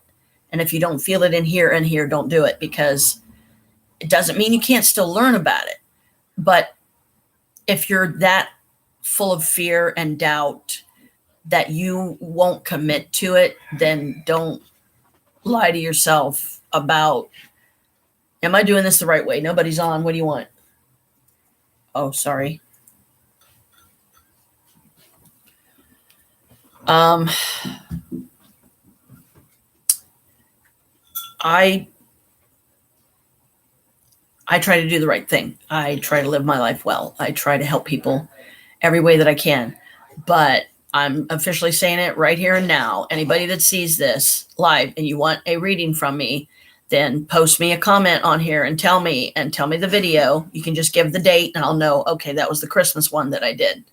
And if you don't feel it in here, don't do it, because it doesn't mean you can't still learn about it. But if you're that full of fear and doubt that you won't commit to it, then don't lie to yourself about, am I doing this the right way? Nobody's on. What do you want? Oh, sorry. I try to do the right thing. I try to live my life well. I try to help people every way that I can. But I'm officially saying it right here and now. Anybody that sees this live and you want a reading from me, then post me a comment on here and tell me the video. You can just give the date and I'll know, okay, that was the Christmas one that I did.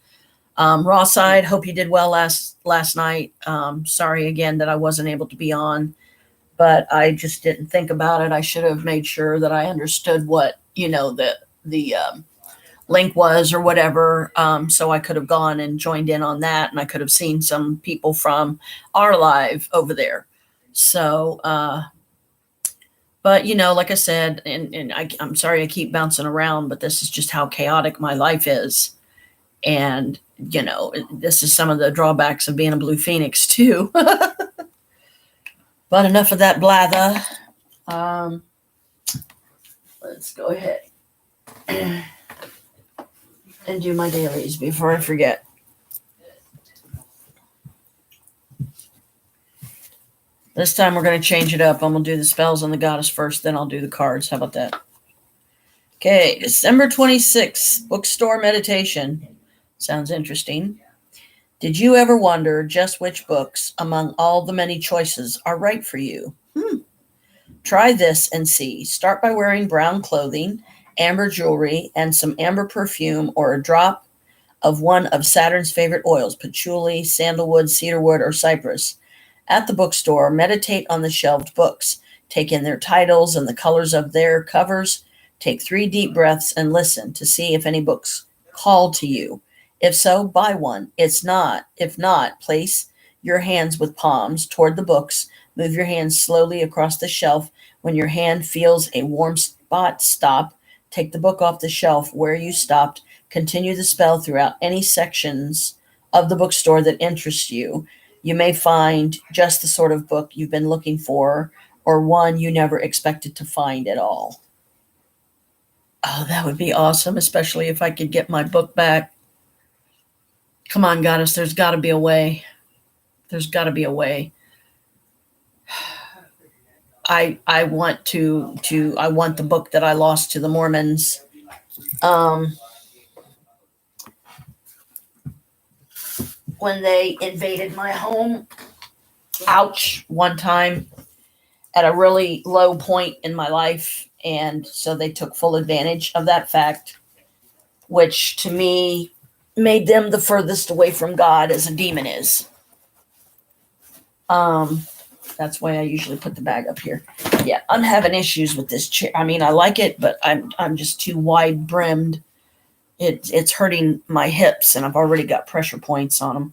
Raw side, hope you did well last night. Sorry again that I wasn't able to be on, but I just didn't think about it. I should have made sure that I understood what, the link was or whatever. So I could have gone and joined in on that, and I could have seen some people from our live over there. So, but like I said, and I'm sorry I keep bouncing around, but this is just how chaotic my life is. And, this is some of the drawbacks of being a Blue Phoenix too. But enough of that blather. Let's go ahead and do my dailies before I forget. This time we're going to change it up. I'm going to do the spells on the goddess first, then I'll do the cards. How about that? Okay, December 26th, bookstore meditation. Sounds interesting. Did you ever wonder just which books among all the many choices are right for you? Try this and see. Start by wearing brown clothing, amber jewelry, and some amber perfume or a drop of one of Saturn's favorite oils, patchouli, sandalwood, cedarwood, or cypress. At the bookstore, meditate on the shelved books. Take in their titles and the colors of their covers. Take 3 deep breaths and listen to see if any books call to you. If so, buy one. If not, place your hands with palms toward the books. Move your hands slowly across the shelf. When your hand feels a warm spot, stop. Take the book off the shelf where you stopped. Continue the spell throughout any sections of the bookstore that interest you. You may find just the sort of book you've been looking for, or one you never expected to find at all. Oh, that would be awesome, especially if I could get my book back. Come on, Goddess, there's got to be a way. There's got to be a way. I want I want the book that I lost to the Mormons. When they invaded my home, ouch, one time at a really low point in my life. And so they took full advantage of that fact, which to me made them the furthest away from God as a demon is. That's why I usually put the bag up here. Yeah, I'm having issues with this chair. I mean, I like it, but I'm just too wide brimmed. It's hurting my hips, and I've already got pressure points on them.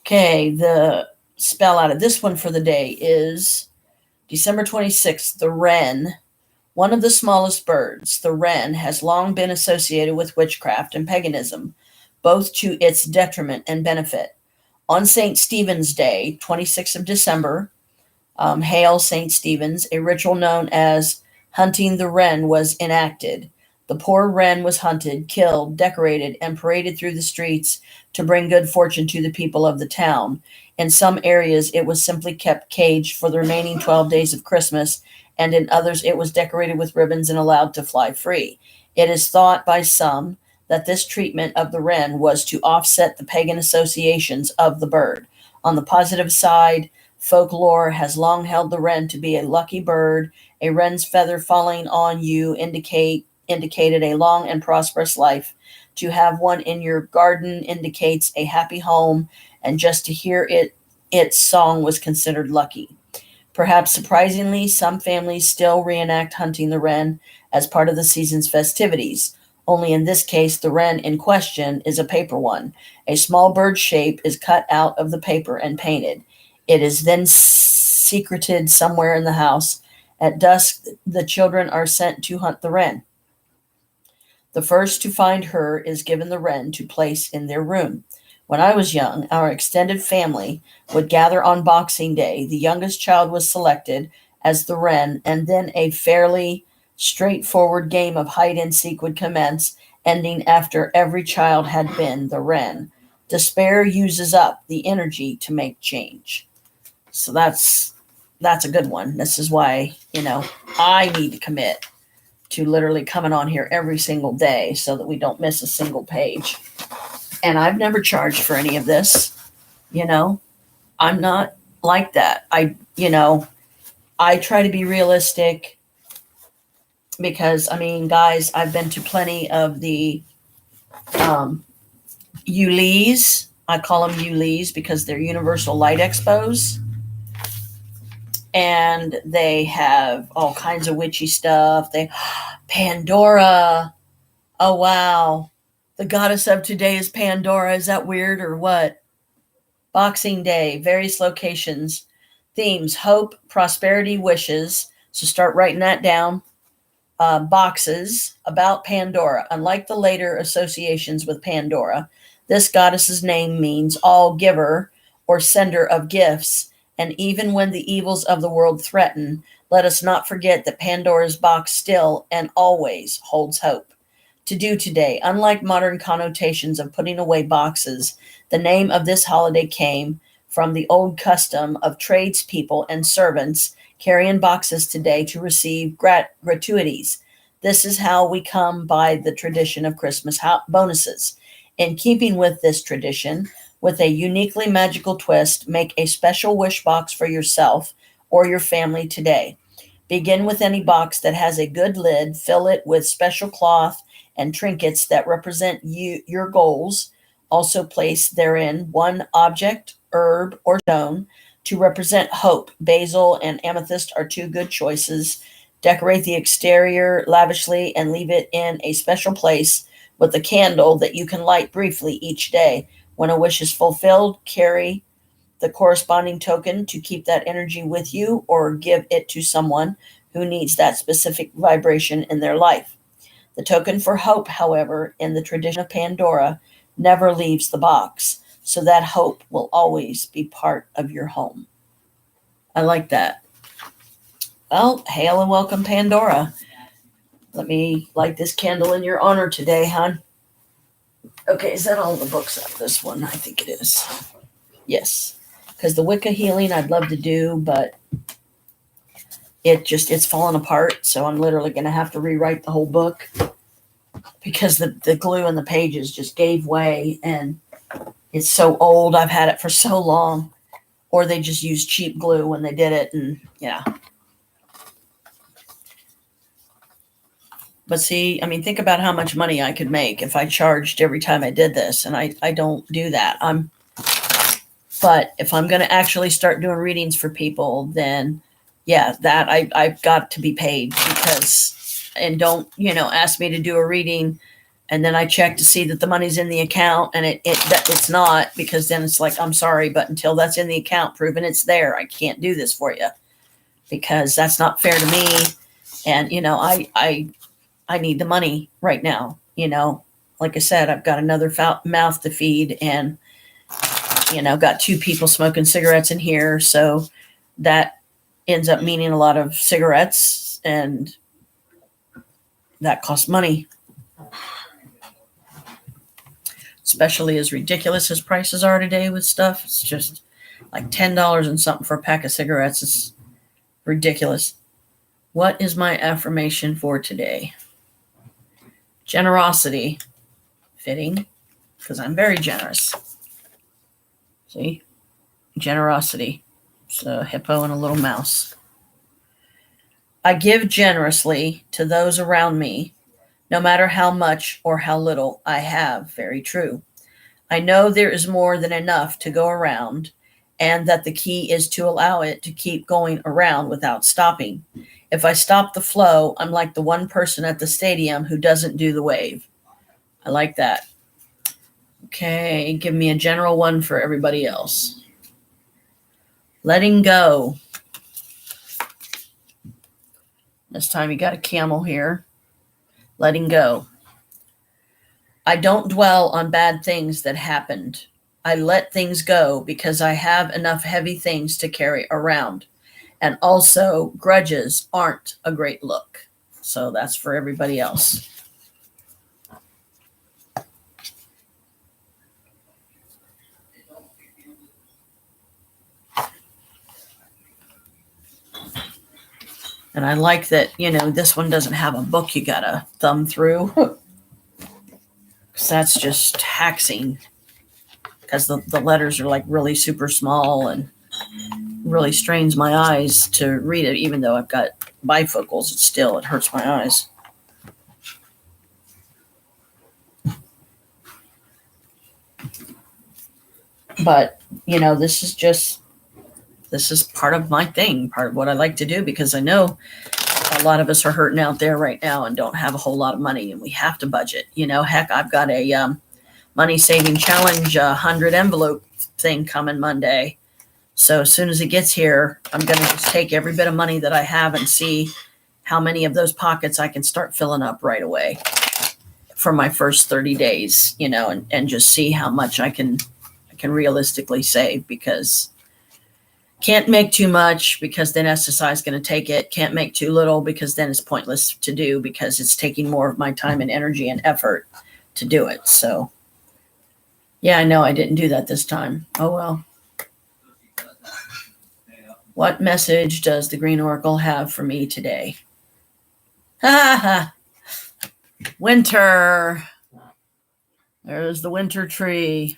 Okay, the spell out of this one for the day is December 26th, the wren. One of the smallest birds, the wren, has long been associated with witchcraft and paganism, both to its detriment and benefit. On St. Stephen's Day, 26th of December, Hail St. Stephen's, a ritual known as hunting the wren was enacted. The poor wren was hunted, killed, decorated, and paraded through the streets to bring good fortune to the people of the town. In some areas, it was simply kept caged for the remaining 12 days of Christmas, and in others, it was decorated with ribbons and allowed to fly free. It is thought by some that this treatment of the wren was to offset the pagan associations of the bird. On the positive side, folklore has long held the wren to be a lucky bird. A wren's feather falling on you indicated a long and prosperous life. To have one in your garden indicates a happy home, and just to hear its song was considered lucky. Perhaps surprisingly, some families still reenact hunting the wren as part of the season's festivities. Only in this case, the wren in question is a paper one. A small bird shape is cut out of the paper and painted. It is then secreted somewhere in the house. At dusk, the children are sent to hunt the wren. The first to find her is given the wren to place in their room. When I was young, our extended family would gather on Boxing Day. The youngest child was selected as the wren, and then a fairly straightforward game of hide and seek would commence, ending after every child had been the wren. Despair uses up the energy to make change. So that's a good one. This is why, I need to commit to literally coming on here every single day so that we don't miss a single page. And I've never charged for any of this. I'm not like that. I try to be realistic because, guys, I've been to plenty of the ULEs. I call them ULEs because they're Universal Light Expos. And they have all kinds of witchy stuff. Pandora. Oh, wow. The goddess of today is Pandora. Is that weird or what? Boxing Day, various locations. Themes, hope, prosperity, wishes. So start writing that down. Boxes about Pandora. Unlike the later associations with Pandora, this goddess's name means all giver or sender of gifts. And even when the evils of the world threaten, let us not forget that Pandora's box still and always holds hope. To do today, unlike modern connotations of putting away boxes, the name of this holiday came from the old custom of tradespeople and servants carrying boxes today to receive gratuities. This is how we come by the tradition of Christmas bonuses. In keeping with this tradition, with a uniquely magical twist, make a special wish box for yourself or your family today. Begin with any box that has a good lid, fill it with special cloth, and trinkets that represent your goals. Also place therein one object, herb, or stone to represent hope. Basil and amethyst are two good choices. Decorate the exterior lavishly and leave it in a special place with a candle that you can light briefly each day. When a wish is fulfilled, carry the corresponding token to keep that energy with you or give it to someone who needs that specific vibration in their life. The token for hope, however, in the tradition of Pandora, never leaves the box, so that hope will always be part of your home. I like that. Well, hail and welcome, Pandora. Let me light this candle in your honor today, hon. Okay, is that all the books out? This one, I think it is. Yes, because the Wicca healing I'd love to do, but it's falling apart. So I'm literally going to have to rewrite the whole book because the glue and the pages just gave way, and it's so old. I've had it for so long, or they just used cheap glue when they did it, and yeah. But see, I mean, think about how much money I could make if I charged every time I did this, and I don't do that. But if I'm going to actually start doing readings for people, then yeah, that I've got to be paid because, and don't, ask me to do a reading and then I check to see that the money's in the account and it's not, because then it's like, I'm sorry, but until that's in the account, proven it's there, I can't do this for you because that's not fair to me. And, I need the money right now. Like I said, I've got another mouth to feed and, got two people smoking cigarettes in here. So that ends up meaning a lot of cigarettes and that costs money. Especially as ridiculous as prices are today with stuff. It's just like $10 and something for a pack of cigarettes. It's ridiculous. What is my affirmation for today? Generosity. Fitting, because I'm very generous. See? Generosity. It's a hippo and a little mouse. I give generously to those around me, no matter how much or how little I have. Very true. I know there is more than enough to go around, and that the key is to allow it to keep going around without stopping. If I stop the flow, I'm like the one person at the stadium who doesn't do the wave. I like that. Okay, give me a general one for everybody else. Letting go. This time you got a camel here. Letting go. I don't dwell on bad things that happened. I let things go because I have enough heavy things to carry around. And also, grudges aren't a great look. So that's for everybody else. And I like that, this one doesn't have a book you gotta thumb through. Because that's just taxing. Because the letters are like really super small and really strains my eyes to read it. Even though I've got bifocals, it hurts my eyes. But, this is part of my thing, part of what I like to do, because I know a lot of us are hurting out there right now and don't have a whole lot of money, and we have to budget. Heck, I've got a money saving challenge 100 envelope thing coming Monday. So as soon as it gets here, I'm going to just take every bit of money that I have and see how many of those pockets I can start filling up right away for my first 30 days, and just see how much I can realistically save, because can't make too much because then SSI is going to take it. Can't make too little because then it's pointless to do because it's taking more of my time and energy and effort to do it. So, yeah, I know I didn't do that this time. Oh, well. What message does the Green Oracle have for me today? Winter. There's the winter tree.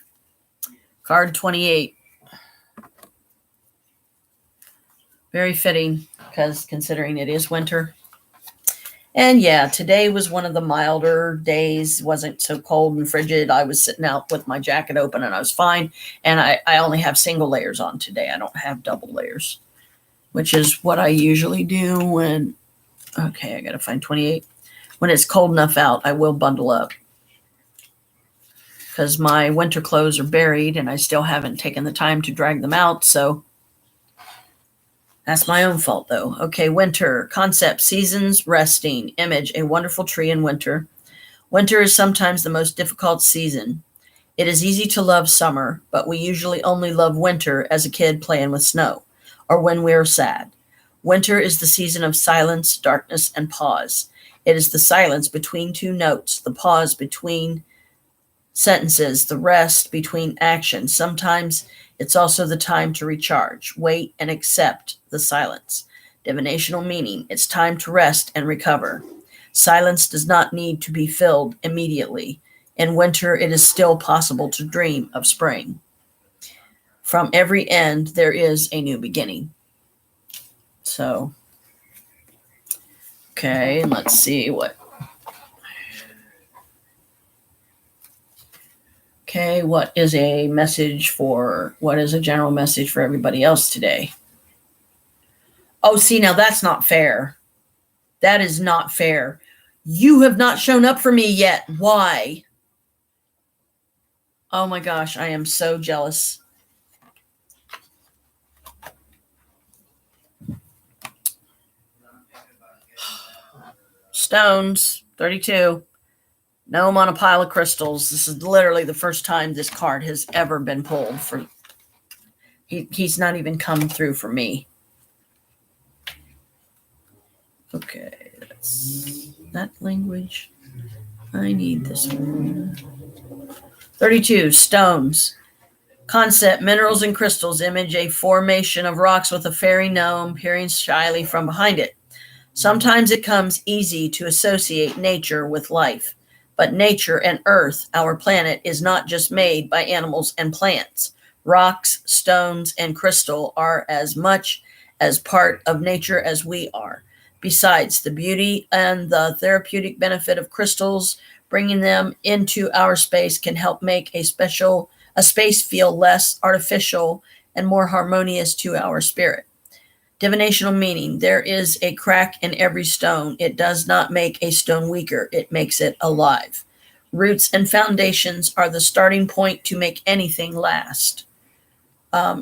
Card 28. Very fitting, because considering it is winter. And yeah, today was one of the milder days. Wasn't so cold and frigid. I was sitting out with my jacket open and I was fine. And I only have single layers on today. I don't have double layers, which is what I usually do when, okay, I got to find 28. When it's cold enough out, I will bundle up because my winter clothes are buried and I still haven't taken the time to drag them out. So that's my own fault, though. Okay, winter. Concept, seasons, resting. Image, a wonderful tree in winter. Winter is sometimes the most difficult season. It is easy to love summer, but we usually only love winter as a kid playing with snow, or when we're sad. Winter is the season of silence, darkness, and pause. It is the silence between two notes, the pause between sentences, the rest between actions. Sometimes it's also the time to recharge, wait, and accept the silence. Divinational meaning, it's time to rest and recover. Silence does not need to be filled immediately. In winter, it is still possible to dream of spring. From every end, there is a new beginning. So, okay, let's see what. Okay, what is a general message for everybody else today? Oh, see, now that's not fair. That is not fair. You have not shown up for me yet. Why? Oh my gosh, I am so jealous. Stones, 32. Gnome on a pile of crystals. This is literally the first time this card has ever been pulled for. He's not even come through for me. Okay, that's that language. I need this one. 32, stones. Concept, minerals and crystals. Image, a formation of rocks with a fairy gnome peering shyly from behind it. Sometimes it comes easy to associate nature with life. But nature and Earth, our planet, is not just made by animals and plants. Rocks, stones, and crystal are as much as part of nature as we are. Besides, the beauty and the therapeutic benefit of crystals, bringing them into our space can help make a space feel less artificial and more harmonious to our spirit. Divinational meaning, there is a crack in every stone. It does not make a stone weaker, it makes it alive. Roots and foundations are the starting point to make anything last.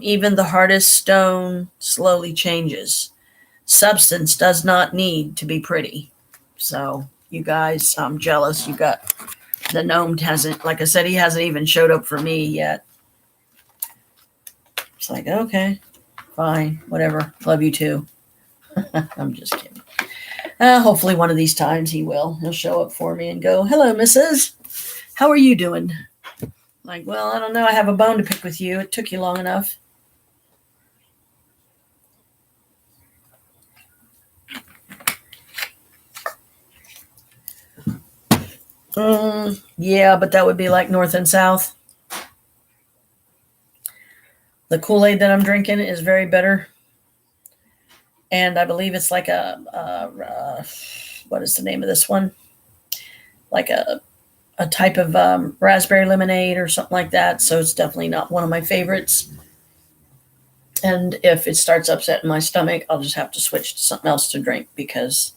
Even the hardest stone slowly changes. Substance does not need to be pretty. So, you guys, I'm jealous. You got the gnome hasn't, like I said, he hasn't even showed up for me yet. It's like, okay. Fine, whatever. Love you too. I'm just kidding. Hopefully one of these times he will. He'll show up for me and go, hello, missus. How are you doing? Like, well, I don't know. I have a bone to pick with you. It took you long enough. Yeah, but that would be like north and south. The Kool-Aid that I'm drinking is very bitter. And I believe it's like what is the name of this one? Like a type of raspberry lemonade or something like that. So it's definitely not one of my favorites. And if it starts upsetting my stomach, I'll just have to switch to something else to drink because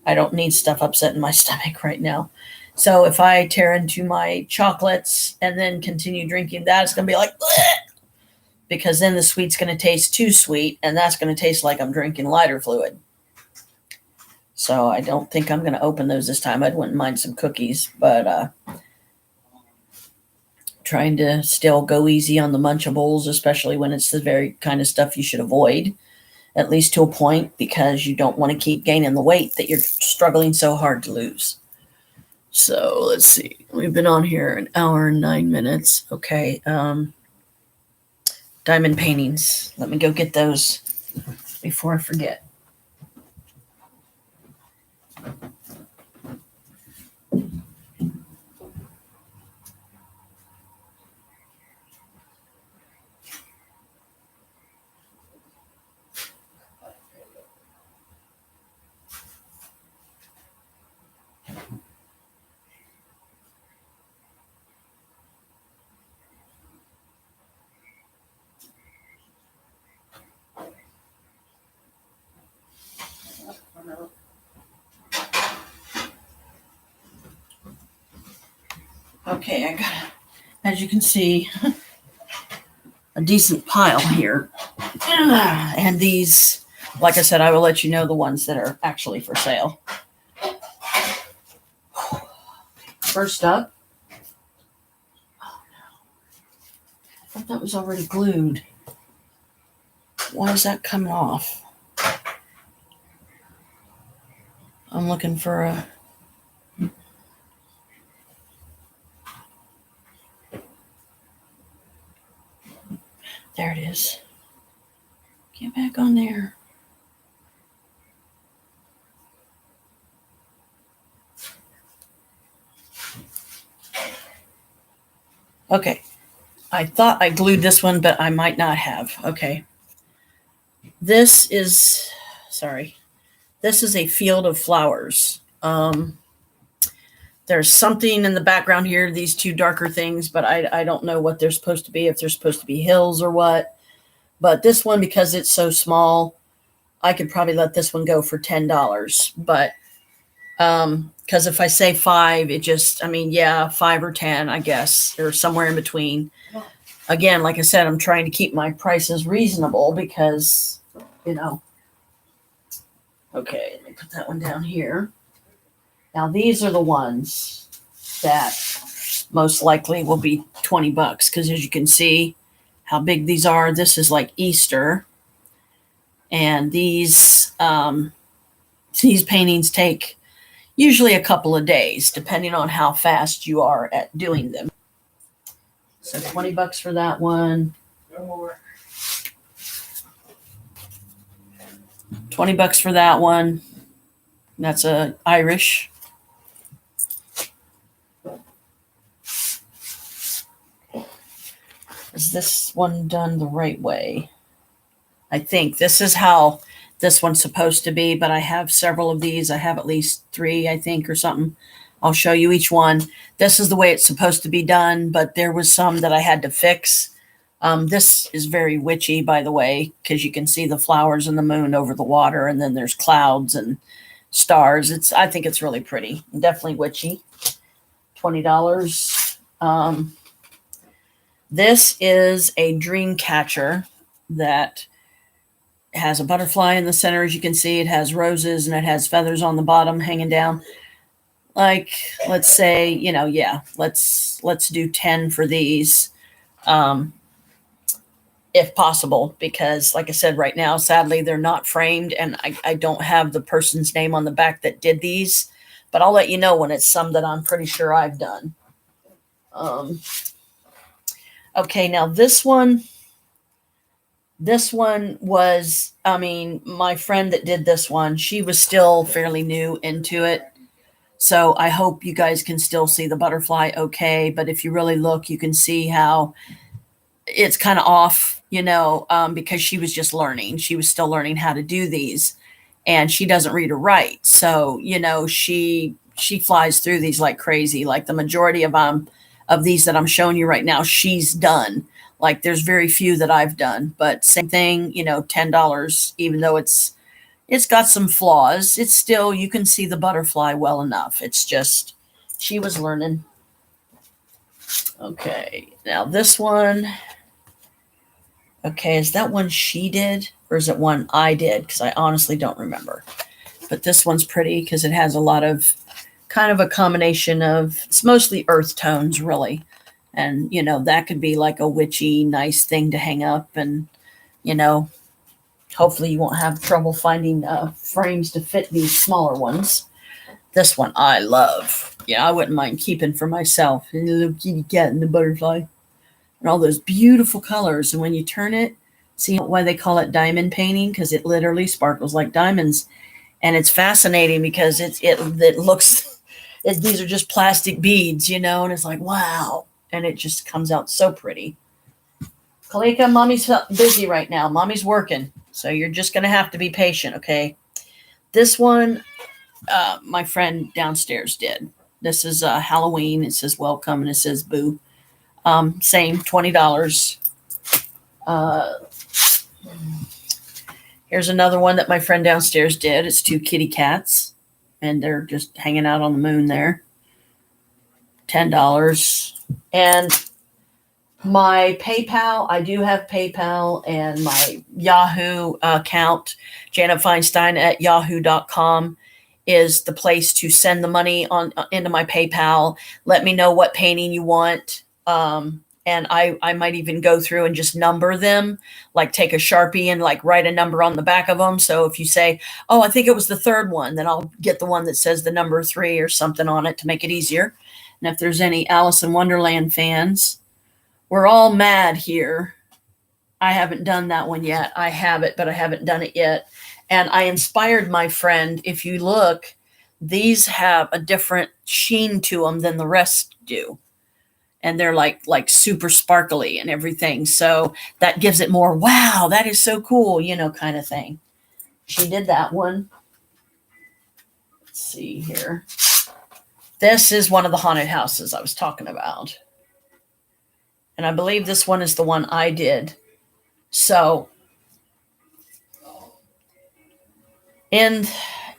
I don't need stuff upsetting my stomach right now. So if I tear into my chocolates and then continue drinking that, it's going to be like, bleh! Because then the sweet's going to taste too sweet, and that's going to taste like I'm drinking lighter fluid. So I don't think I'm going to open those this time. I wouldn't mind some cookies, but trying to still go easy on the Munchables, especially when it's the very kind of stuff you should avoid, at least to a point, because you don't want to keep gaining the weight that you're struggling so hard to lose. So let's see. We've been on here an hour and 9 minutes. Okay. Diamond paintings. Let me go get those before I forget. Okay, I got, as you can see, a decent pile here. And these, like I said, I will let you know the ones that are actually for sale. First up, oh no, I thought that was already glued. Why is that coming off? I'm looking for a, there it is. Get back on there. Okay. I thought I glued this one, but I might not have. Okay. This is, sorry. This is a field of flowers. There's something in the background here, these two darker things, but I don't know what they're supposed to be, if they're supposed to be hills or what. But this one, because it's so small, I could probably let this one go for $10. But because if I say 5, it just, I mean, yeah, 5 or 10, I guess, or somewhere in between. Again, like I said, I'm trying to keep my prices reasonable because, you know. Okay, let me put that one down here. Now these are the ones that most likely will be $20 because as you can see how big these are, this is like Easter. And these paintings take usually a couple of days, depending on how fast you are at doing them. So $20 for that one. No more. $20 for that one. That's a Irish. Is this one done the right way? I think this is how this one's supposed to be, but I have several of these. I have at least 3, I think, or something. I'll show you each one. This is the way it's supposed to be done, but there was some that I had to fix. This is very witchy, by the way, because you can see the flowers and the moon over the water, and then there's clouds and stars. I think it's really pretty. Definitely witchy. $20. This is a dream catcher that has a butterfly in the center. As you can see, it has roses and it has feathers on the bottom hanging down. Like, let's say, you know, yeah, let's do 10 for these. If possible, because like I said, right now, sadly, they're not framed and I don't have the person's name on the back that did these, but I'll let you know when it's some that I'm pretty sure I've done. Okay, now this one was, I mean, my friend that did this one, she was still fairly new into it. So I hope you guys can still see the butterfly okay. But if you really look, you can see how it's kind of off, you know, because she was just learning. She was still learning how to do these. And she doesn't read or write. So, you know, she flies through these like crazy. Like the majority of these that I'm showing you right now, she's done. Like there's very few that I've done, but same thing, you know, $10, even though it's got some flaws. It's still, you can see the butterfly well enough. It's just, she was learning. Okay. Now this one, okay. Is that one she did or is it one I did? Cause I honestly don't remember, but this one's pretty because it has a lot of kind of a combination of, it's mostly earth tones really. And, you know, that could be like a witchy, nice thing to hang up. And, you know, hopefully you won't have trouble finding frames to fit these smaller ones. This one I love. Yeah, I wouldn't mind keeping for myself. And the little kitty cat and the butterfly. And all those beautiful colors. And when you turn it, see why they call it diamond painting? Because it literally sparkles like diamonds. And it's fascinating because it looks, these are just plastic beads, you know, and it's like, wow. And it just comes out so pretty. Kalika, mommy's busy right now. Mommy's working. So you're just going to have to be patient, okay? This one, my friend downstairs did. This is Halloween. It says welcome and it says boo. Same, $20. Here's another one that my friend downstairs did. It's 2 kitty cats. And they're just hanging out on the moon there. $10. And my PayPal, I do have PayPal, and my Yahoo account, janetfeinstein@yahoo.com, is the place to send the money on into my PayPal. Let me know what painting you want. And I might even go through and just number them, like take a Sharpie and like write a number on the back of them. So if you say, oh, I think it was the third one, then I'll get the one that says the number 3 or something on it to make it easier. And if there's any Alice in Wonderland fans, we're all mad here. I haven't done that one yet. I have it, but I haven't done it yet. And I inspired my friend. If you look, these have a different sheen to them than the rest do. And they're like super sparkly and everything. So that gives it more, wow, that is so cool, kind of thing. She did that one. Let's see here. This is one of the haunted houses I was talking about. And I believe this one is the one I did. So, and,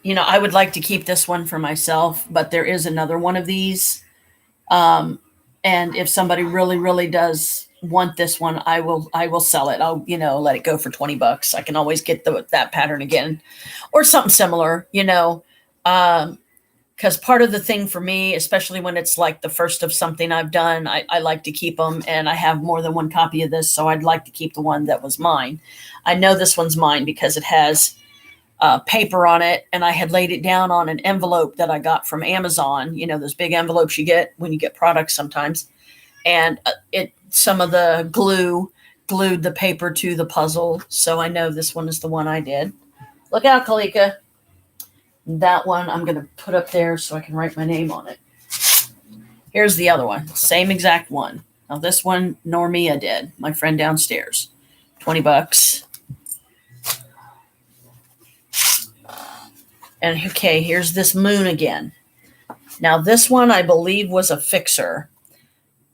I would like to keep this one for myself, but there is another one of these. And if somebody really, really does want this one, I will sell it. I'll, let it go for $20. I can always get that pattern again or something similar, because part of the thing for me, especially when it's like the first of something I've done, I like to keep them, and I have more than one copy of this. So I'd like to keep the one that was mine. I know this one's mine because it has paper on it, and I had laid it down on an envelope that I got from Amazon. Those big envelopes you get when you get products sometimes, and some of the glue glued the paper to the puzzle. So I know this one is the one I did. Look out, Kalika. That one I'm going to put up there so I can write my name on it. Here's the other one, same exact one. Now this one Normia did, my friend downstairs. $20. And okay, here's this moon again. Now this one I believe was a fixer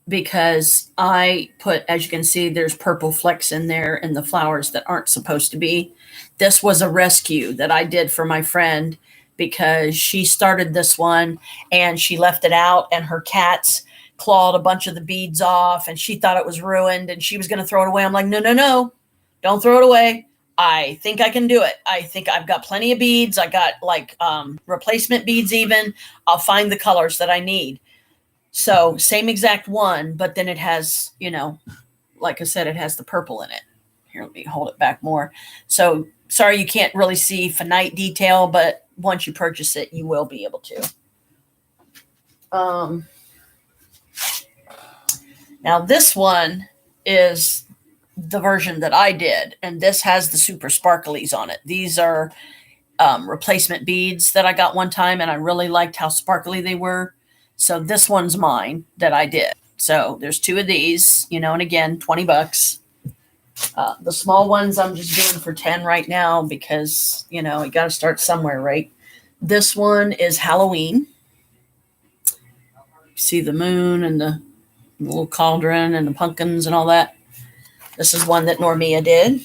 because I put, as you can see, there's purple flecks in there and the flowers that aren't supposed to be. This was a rescue that I did for my friend because she started this one and she left it out and her cats clawed a bunch of the beads off and she thought it was ruined and she was going to throw it away. I'm like, no, don't throw it away. I think I can do it. I think I've got plenty of beads. I got replacement beads even. I'll find the colors that I need. So same exact one, but then it has, like I said, it has the purple in it. Here, let me hold it back more. So sorry you can't really see finite detail, but once you purchase it, you will be able to. Now this one is the version that I did, and this has the super sparklies on it. These are replacement beads that I got one time, and I really liked how sparkly they were. So this one's mine that I did. So there's 2 of these, and again, $20. The small ones I'm just doing for 10 right now because, you got to start somewhere, right? This one is Halloween. You see the moon and the little cauldron and the pumpkins and all that. This is one that Normia did.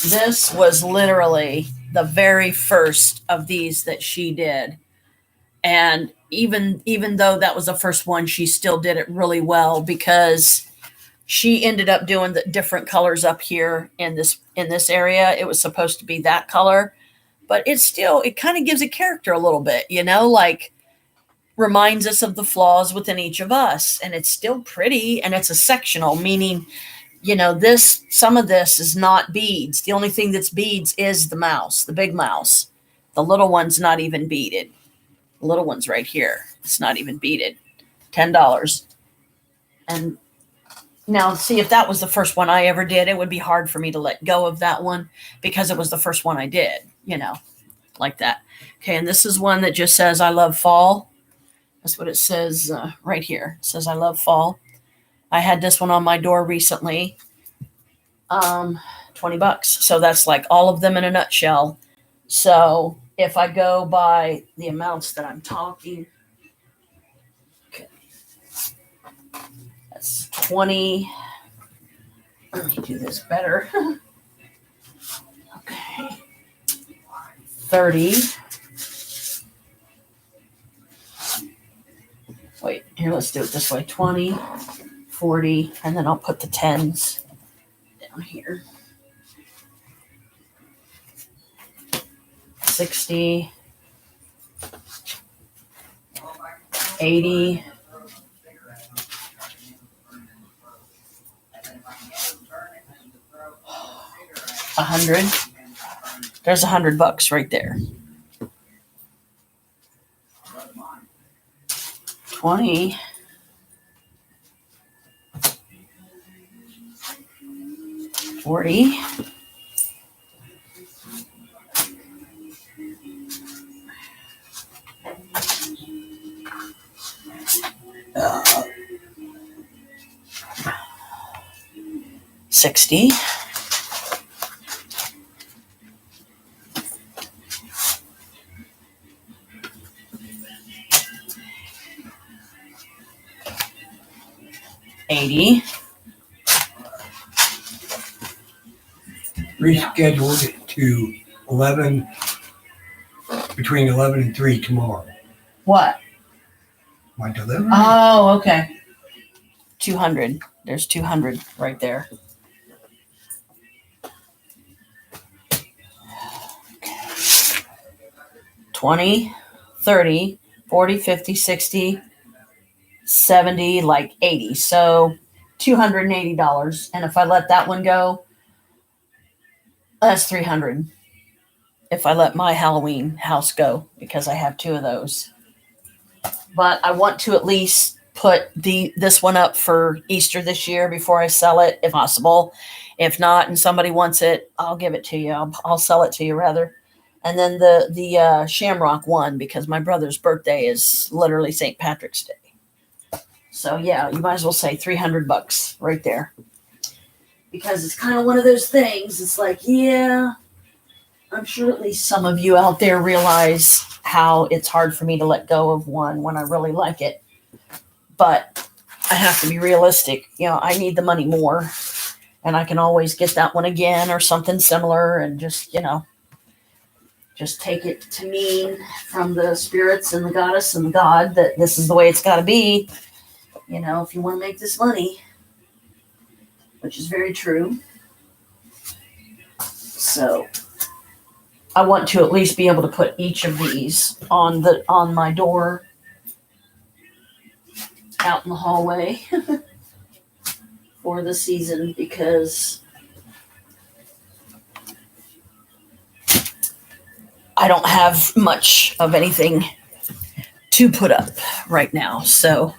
This was literally the very first of these that she did. And even though that was the first one, she still did it really well because she ended up doing the different colors up here in this area. It was supposed to be that color, but it kind of gives it character a little bit, like reminds us of the flaws within each of us. And it's still pretty, and it's a sectional, meaning, some of this is not beads. The only thing that's beads is the mouse, the big mouse. The little one's not even beaded. The little one's right here. It's not even beaded. $10. And now, see, if that was the first one I ever did, it would be hard for me to let go of that one because it was the first one I did, like that. Okay, and this is one that just says, I love fall. That's what it says right here. It says, I love fall. I had this one on my door recently. $20. So that's like all of them in a nutshell. So if I go by the amounts that I'm talking, okay, that's 20. Let me do this better. Okay. 30. Here, let's do it this way. 20, 40, and then I'll put the 10s down here. 60, 80, 100. There's $100 right there. 20. 40. 60. 80. Rescheduled it to 11, between 11 and 3 tomorrow. What? My delivery. Oh, okay. 200. There's 200 right there. Okay. 20, 30, 40, 50, 60, 70, like 80. So $280. And if I let that one go, that's 300. If I let my Halloween house go, because I have 2 of those. But I want to at least put this one up for Easter this year before I sell it, if possible. If not, and somebody wants it, I'll give it to you. I'll sell it to you rather. And then the Shamrock one, because my brother's birthday is literally St. Patrick's Day. So yeah, you might as well say $300 right there. Because it's kind of one of those things. It's like, yeah, I'm sure at least some of you out there realize how it's hard for me to let go of one when I really like it. But I have to be realistic. You know, I need the money more, and I can always get that one again or something similar, and just, just take it to mean from the spirits and the goddess and the God that this is the way it's got to be. If you want to make this money, which is very true. So I want to at least be able to put each of these on my door out in the hallway for the season, because I don't have much of anything to put up right now. So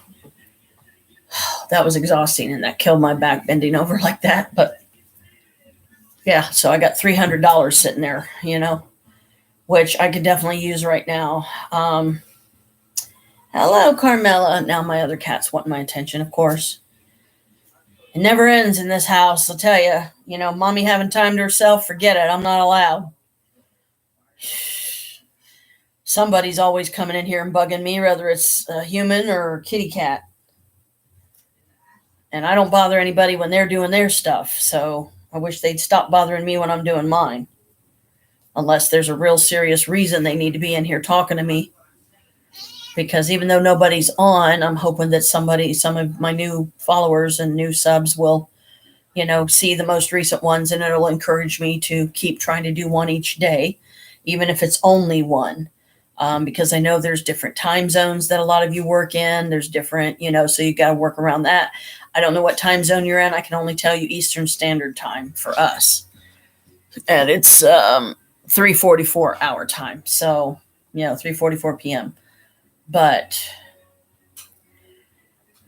that was exhausting, and that killed my back bending over like that. But yeah, so I got $300 sitting there, which I could definitely use right now. Hello, Carmela. Now my other cat's wanting my attention, of course. It never ends in this house, I'll tell you. Mommy having time to herself, forget it. I'm not allowed. Somebody's always coming in here and bugging me, whether it's a human or a kitty cat. And I don't bother anybody when they're doing their stuff. So I wish they'd stop bothering me when I'm doing mine. Unless there's a real serious reason they need to be in here talking to me. Because even though nobody's on, I'm hoping that some of my new followers and new subs will, see the most recent ones, and it'll encourage me to keep trying to do one each day, even if it's only one. Because I know there's different time zones that a lot of you work in. There's different, so you got to work around that. I don't know what time zone you're in. I can only tell you Eastern Standard Time for us. And it's 3:44 our time. So, 3:44 p.m. But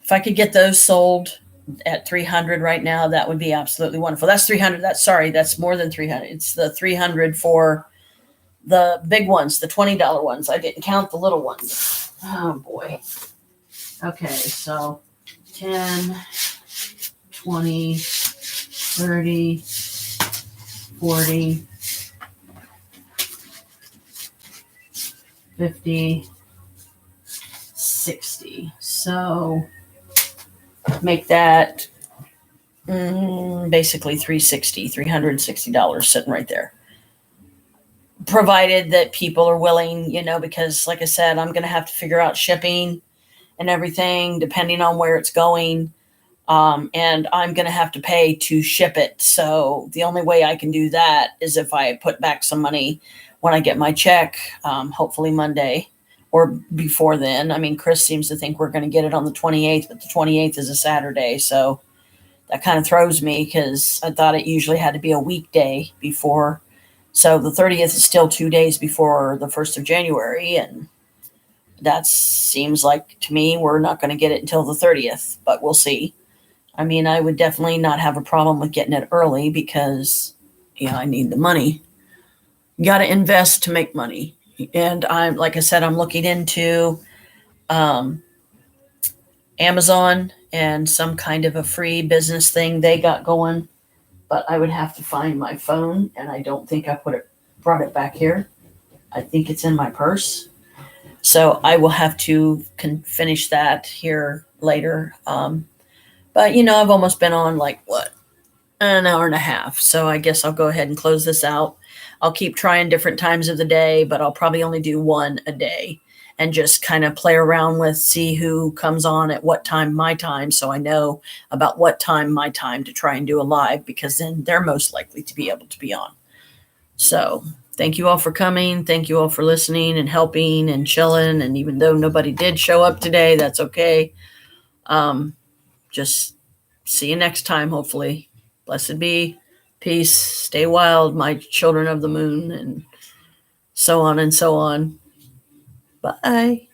if I could get those sold at 300 right now, that would be absolutely wonderful. That's 300. That's more than 300. It's the 300 for the big ones, the $20 ones. I didn't count the little ones. Oh boy. Okay, so 10, 20, 30, 40, 50, 60. So make that basically $360 sitting right there. Provided that people are willing, because like I said, I'm going to have to figure out shipping and everything, depending on where it's going. And I'm going to have to pay to ship it. So the only way I can do that is if I put back some money when I get my check, hopefully Monday or before then. I mean, Chris seems to think we're going to get it on the 28th, but the 28th is a Saturday. So that kind of throws me because I thought it usually had to be a weekday before. So the 30th is still 2 days before the 1st of January. And that seems like to me we're not going to get it until the 30th, but we'll see. I mean, I would definitely not have a problem with getting it early because, I need the money. You got to invest to make money. And like I said, I'm looking into Amazon and some kind of a free business thing they got going. But I would have to find my phone, and I don't think I brought it back here. I think it's in my purse. So I will have to finish that here later. But I've almost been on an hour and a half. So I guess I'll go ahead and close this out. I'll keep trying different times of the day, but I'll probably only do one a day and just kind of play around with, see who comes on at what time, my time. So I know about what time, my time, to try and do a live, because then they're most likely to be able to be on. So thank you all for coming. Thank you all for listening and helping and chilling. And even though nobody did show up today, that's okay. Just see you next time, hopefully. Blessed be. Peace. Stay wild, my children of the moon, and so on and so on. Bye.